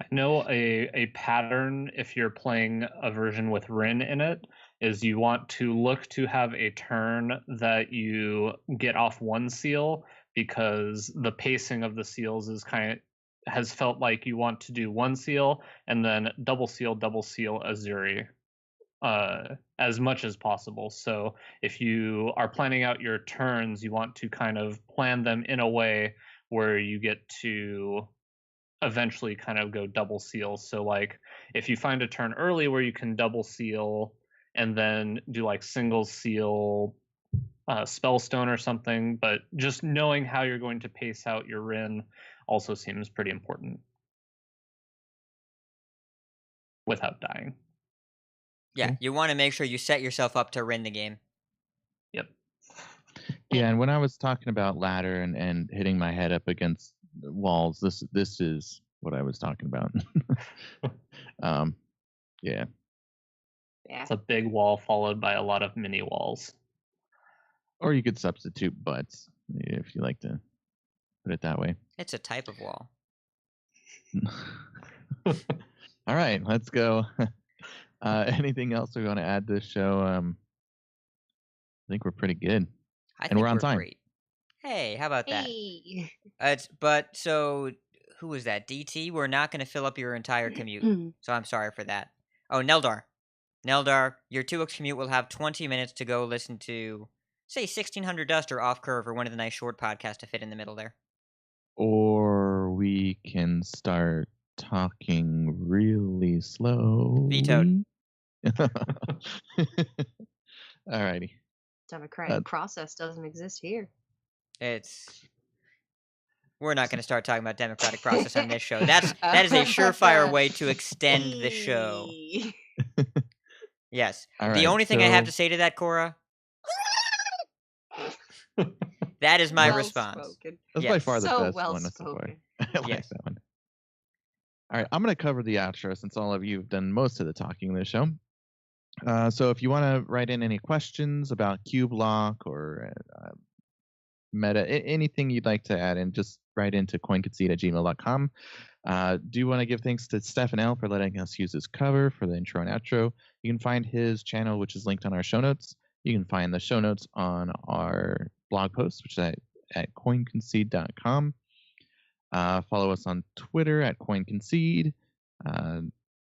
I know a pattern, if you're playing a version with Rin in it, is you want to look to have a turn that you get off 1 seal, because the pacing of the seals has felt like you want to do 1 seal and then double seal Azuri as much as possible. So if you are planning out your turns, you want to kind of plan them in a way where you get to eventually kind of go double seal. So like if you find a turn early where you can double seal and then do like single seal Spellstone or something, but just knowing how you're going to pace out your Rin also seems pretty important without dying. Yeah, you want to make sure you set yourself up to Rin the game. Yep. Yeah, and when I was talking about ladder and hitting my head up against walls, this is what I was talking about. Yeah. It's a big wall followed by a lot of mini walls. Or you could substitute butts if you like to put it that way. It's a type of wall. All right, let's go. Anything else we want to add to this show? I think we're pretty good. And we're on time. Great. Hey, how about that? So who was that? DT? We're not going to fill up your entire commute. So I'm sorry for that. Oh, Neldar, your 2x commute will have 20 minutes to go listen to, say, 1600 Dust or Off Curve or one of the nice short podcasts to fit in the middle there. Or we can start talking really slow. Vetoed. Alrighty. Democratic process doesn't exist here. We're not going to start talking about democratic process on this show. That is a surefire way to extend the show. Yes. All the right, only thing I have to say to that, Cora, that is my response. Spoken. That's by far the So best well one. So far. spoken. I like that one. All right, I'm going to cover the outro since all of you have done most of the talking in this show. So if you want to write in any questions about Cubelock or meta, anything you'd like to add in, just write into coinconcede@gmail.com. Do want to give thanks to Stefan L for letting us use his cover for the intro and outro. You can find his channel, which is linked on our show notes. You can find the show notes on our blog post, which is at coinconcede.com. Follow us on Twitter at coinconcede.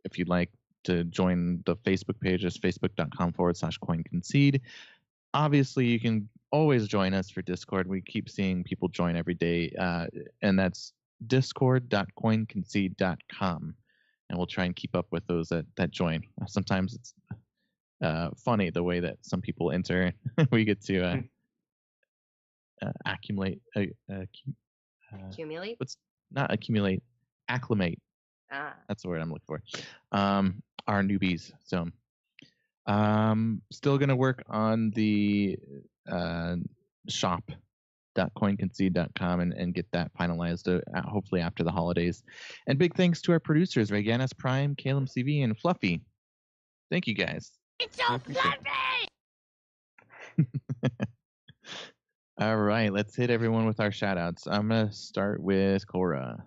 If you'd like to join the Facebook page, it's facebook.com/coinconcede. Obviously, you can always join us for Discord. We keep seeing people join every day, and that's discord.coinconcede.com. And we'll try and keep up with those that join. Sometimes it's funny the way that some people enter. We get to accumulate Accumulate? What's not accumulate, acclimate. Ah. That's the word I'm looking for. Our newbies. So still gonna work on the shop.coinconcede.com and get that finalized hopefully after the holidays. And big thanks to our producers, Reganis Prime, Calum CV, and Fluffy. Thank you guys. It's so fluffy! All right, let's hit everyone with our shout outs. I'm gonna start with Cora.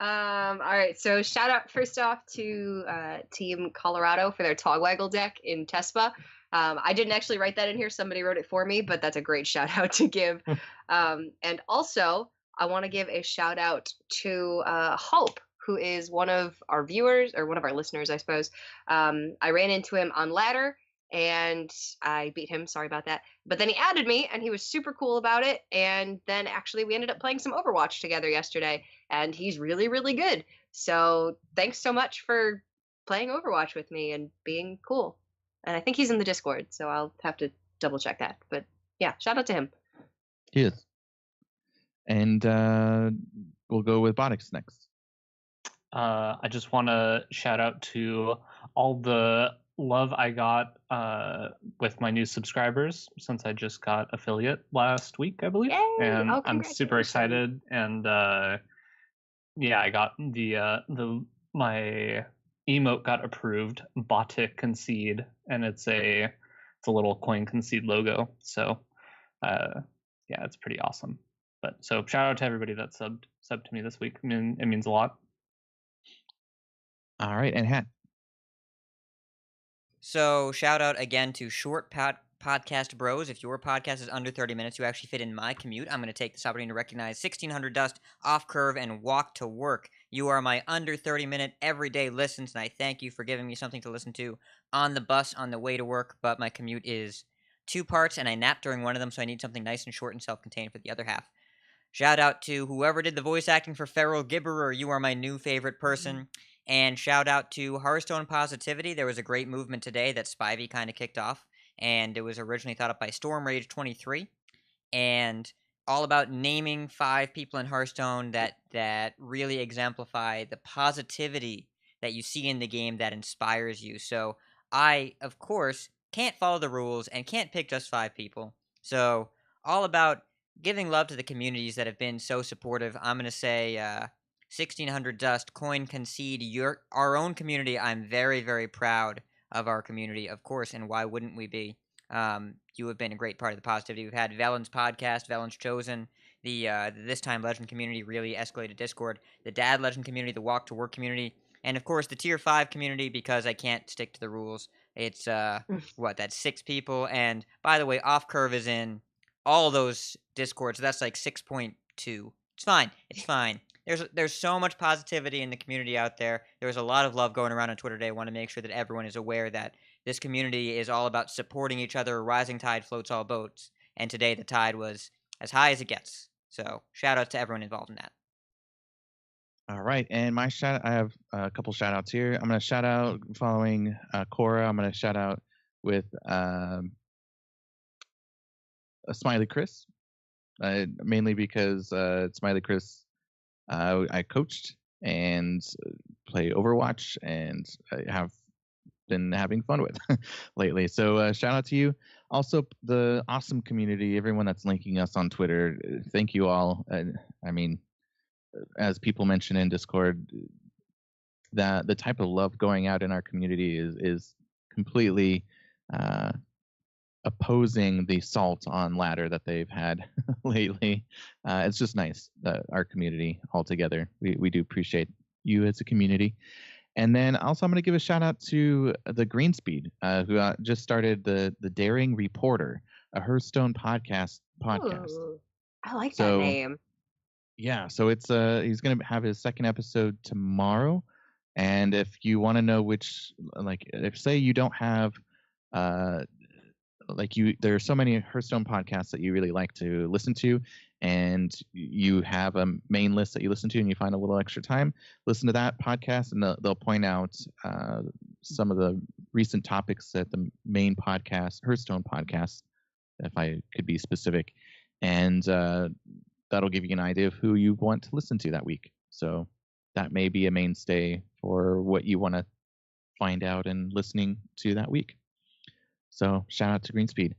All right, so shout out first off to Team Colorado for their Togwaggle deck in Tespa. I didn't actually write that in here, somebody wrote it for me, but that's a great shout out to give. And also, I want to give a shout out to Hope, who is one of our viewers, or one of our listeners, I suppose. I ran into him on ladder, and I beat him, sorry about that. But then he added me, and he was super cool about it, and then actually we ended up playing some Overwatch together yesterday, and he's really, really good. So thanks so much for playing Overwatch with me and being cool. And I think he's in the Discord, so I'll have to double check that. But yeah, shout out to him. He is. And we'll go with Botticus next. I just want to shout out to all the love I got with my new subscribers since I just got affiliate last week, I believe. Yay! And Oh, I'm super excited. And yeah, I got my emote got approved, Bottic Concede, and it's a little coin Concede logo. So yeah, it's pretty awesome. But so shout out to everybody that subbed to me this week. I mean, it means a lot. All right, and Hat. So shout out again to Short Podcast Bros. If your podcast is under 30 minutes, you actually fit in my commute. I'm going to take this opportunity to recognize 1600 Dust, Off Curve, and Walk to Work. You are my under 30-minute everyday listens, and I thank you for giving me something to listen to on the bus on the way to work, but my commute is 2 parts, and I nap during one of them, so I need something nice and short and self-contained for the other half. Shout out to whoever did the voice acting for Feral Gibberer. You are my new favorite person. And shout out to Hearthstone Positivity. There was a great movement today that Spivey kind of kicked off, and it was originally thought up by Storm Rage 23, and all about naming 5 people in Hearthstone that really exemplify the positivity that you see in the game that inspires you. So I, of course, can't follow the rules and can't pick just 5 people. So all about giving love to the communities that have been so supportive. I'm going to say 1600 Dust, Coin Concede, our own community. I'm very, very proud of our community, of course, and why wouldn't we be? You have been a great part of the positivity. We've had Velen's podcast, Velen's Chosen, the This Time Legend community, really escalated Discord, the Dad Legend community, the Walk to Work community, and of course the Tier 5 community, because I can't stick to the rules. It's, that's 6 people, and by the way, Off Curve is in all those Discords, so that's like 6.2. It's fine. It's fine. There's so much positivity in the community out there. There was a lot of love going around on Twitter today. I want to make sure that everyone is aware that this community is all about supporting each other. A rising tide floats all boats. And today the tide was as high as it gets. So shout out to everyone involved in that. All right, and I have a couple shout outs here. I'm going to shout out following Cora. I'm going to shout out with a Smiley Chris, mainly because Smiley Chris I coached and play Overwatch and I have been having fun with lately. So shout out to you. Also, the awesome community, everyone that's linking us on Twitter. Thank you all. I mean, as people mention in Discord, that the type of love going out in our community is completely opposing the salt on ladder that they've had lately. It's just nice that our community all together. We do appreciate you as a community. And then also I'm going to give a shout out to the Greenspeed, who just started the Daring Reporter, a Hearthstone podcast. Ooh, I like that name. Yeah, so it's he's going to have his second episode tomorrow. And if you want to know which, like, if say you don't have there are so many Hearthstone podcasts that you really like to listen to, and you have a main list that you listen to and you find a little extra time, listen to that podcast, and they'll point out some of the recent topics that the main podcast, Hearthstone podcast, if I could be specific, and that'll give you an idea of who you want to listen to that week. So that may be a mainstay for what you want to find out and listening to that week. So shout out to Greenspeed.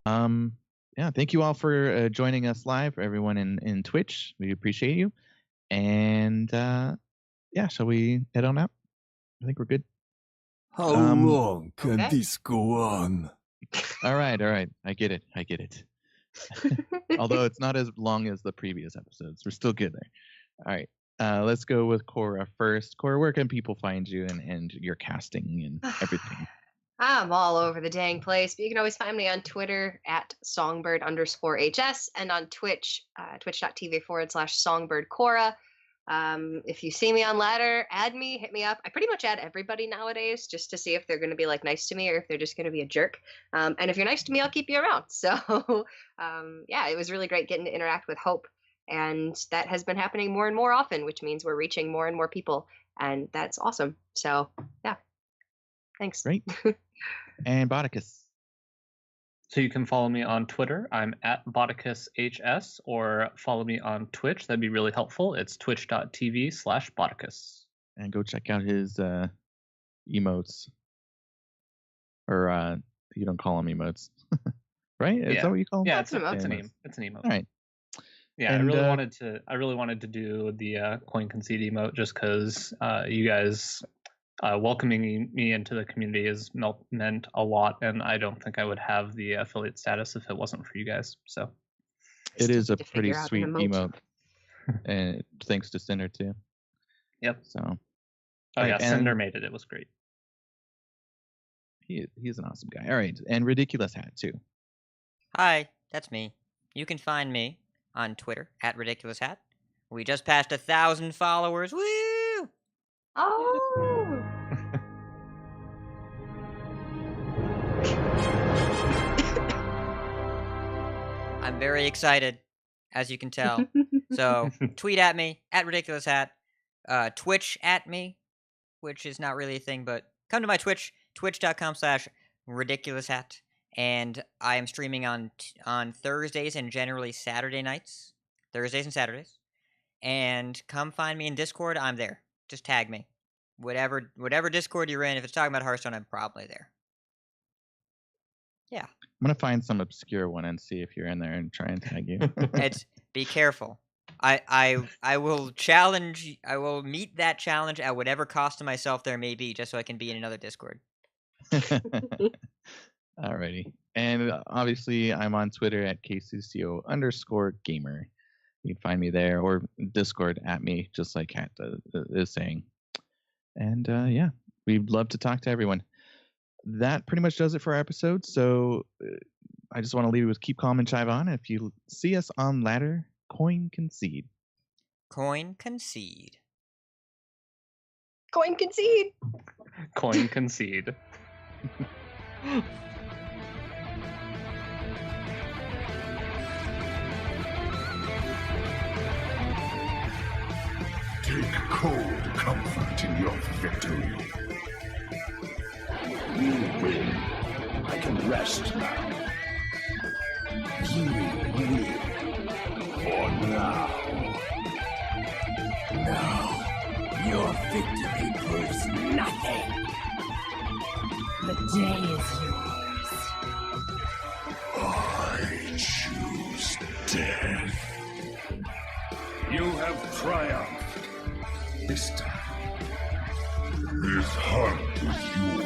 Yeah, thank you all for joining us live, everyone in Twitch. We appreciate you. And yeah, shall we head on out? I think we're good. How long can okay. this go on? All right. I get it. Although it's not as long as the previous episodes. We're still good there. All right. Let's go with Cora first. Cora, where can people find you and your casting and everything? I'm all over the dang place, but you can always find me on Twitter at songbird_HS and on Twitch, twitch.tv/songbirdcora. If you see me on ladder, add me, hit me up. I pretty much add everybody nowadays just to see if they're going to be like nice to me or if they're just going to be a jerk. And if you're nice to me, I'll keep you around. So yeah, it was really great getting to interact with Hope. And that has been happening more and more often, which means we're reaching more and more people. And that's awesome. So yeah, thanks. Great. And Botticus. So you can follow me on Twitter. I'm at BotticusHS, or follow me on Twitch. That'd be really helpful. It's twitch.tv/Botticus. And go check out his emotes. Or you don't call them emotes. Right? Is that what you call them? Yeah, it's an emote. All right. Yeah, And, I really wanted to do the coin concede emote just because you guys welcoming me into the community has meant a lot, and I don't think I would have the affiliate status if it wasn't for you guys. So it is a pretty sweet emote, and thanks to Cinder too. Yep. So. Yeah, Cinder made it. It was great. He's an awesome guy. All right, and RidiculousHat too. Hi, that's me. You can find me on Twitter at RidiculousHat. We just passed 1,000 followers. Woo! Oh. I'm very excited, as you can tell. So tweet at me at RidiculousHat. Twitch at me, which is not really a thing, but come to my Twitch, twitch.com/RidiculousHat. And I am streaming on Thursdays and generally Saturday nights. Thursdays and Saturdays. And come find me in Discord. I'm there. Just tag me. Whatever Discord you're in, if it's talking about Hearthstone, I'm probably there. Yeah. I'm gonna find some obscure one and see if you're in there and try and tag you. Be careful. I will challenge. I will meet that challenge at whatever cost to myself there may be, just so I can be in another Discord. Alrighty. And obviously, I'm on Twitter at KCCO_gamer. You can find me there, or Discord at me, just like Kat is saying. And yeah, we'd love to talk to everyone. That pretty much does it for our episode. So I just want to leave you with keep calm and chive on. If you see us on ladder, coin concede. Coin concede. Coin concede. Coin concede. Take cold comfort in your victory. You win. I can rest now. You win. For now. Now, your victory proves nothing. The day is yours. I choose death. You have triumphed. This time, this hunt is yours.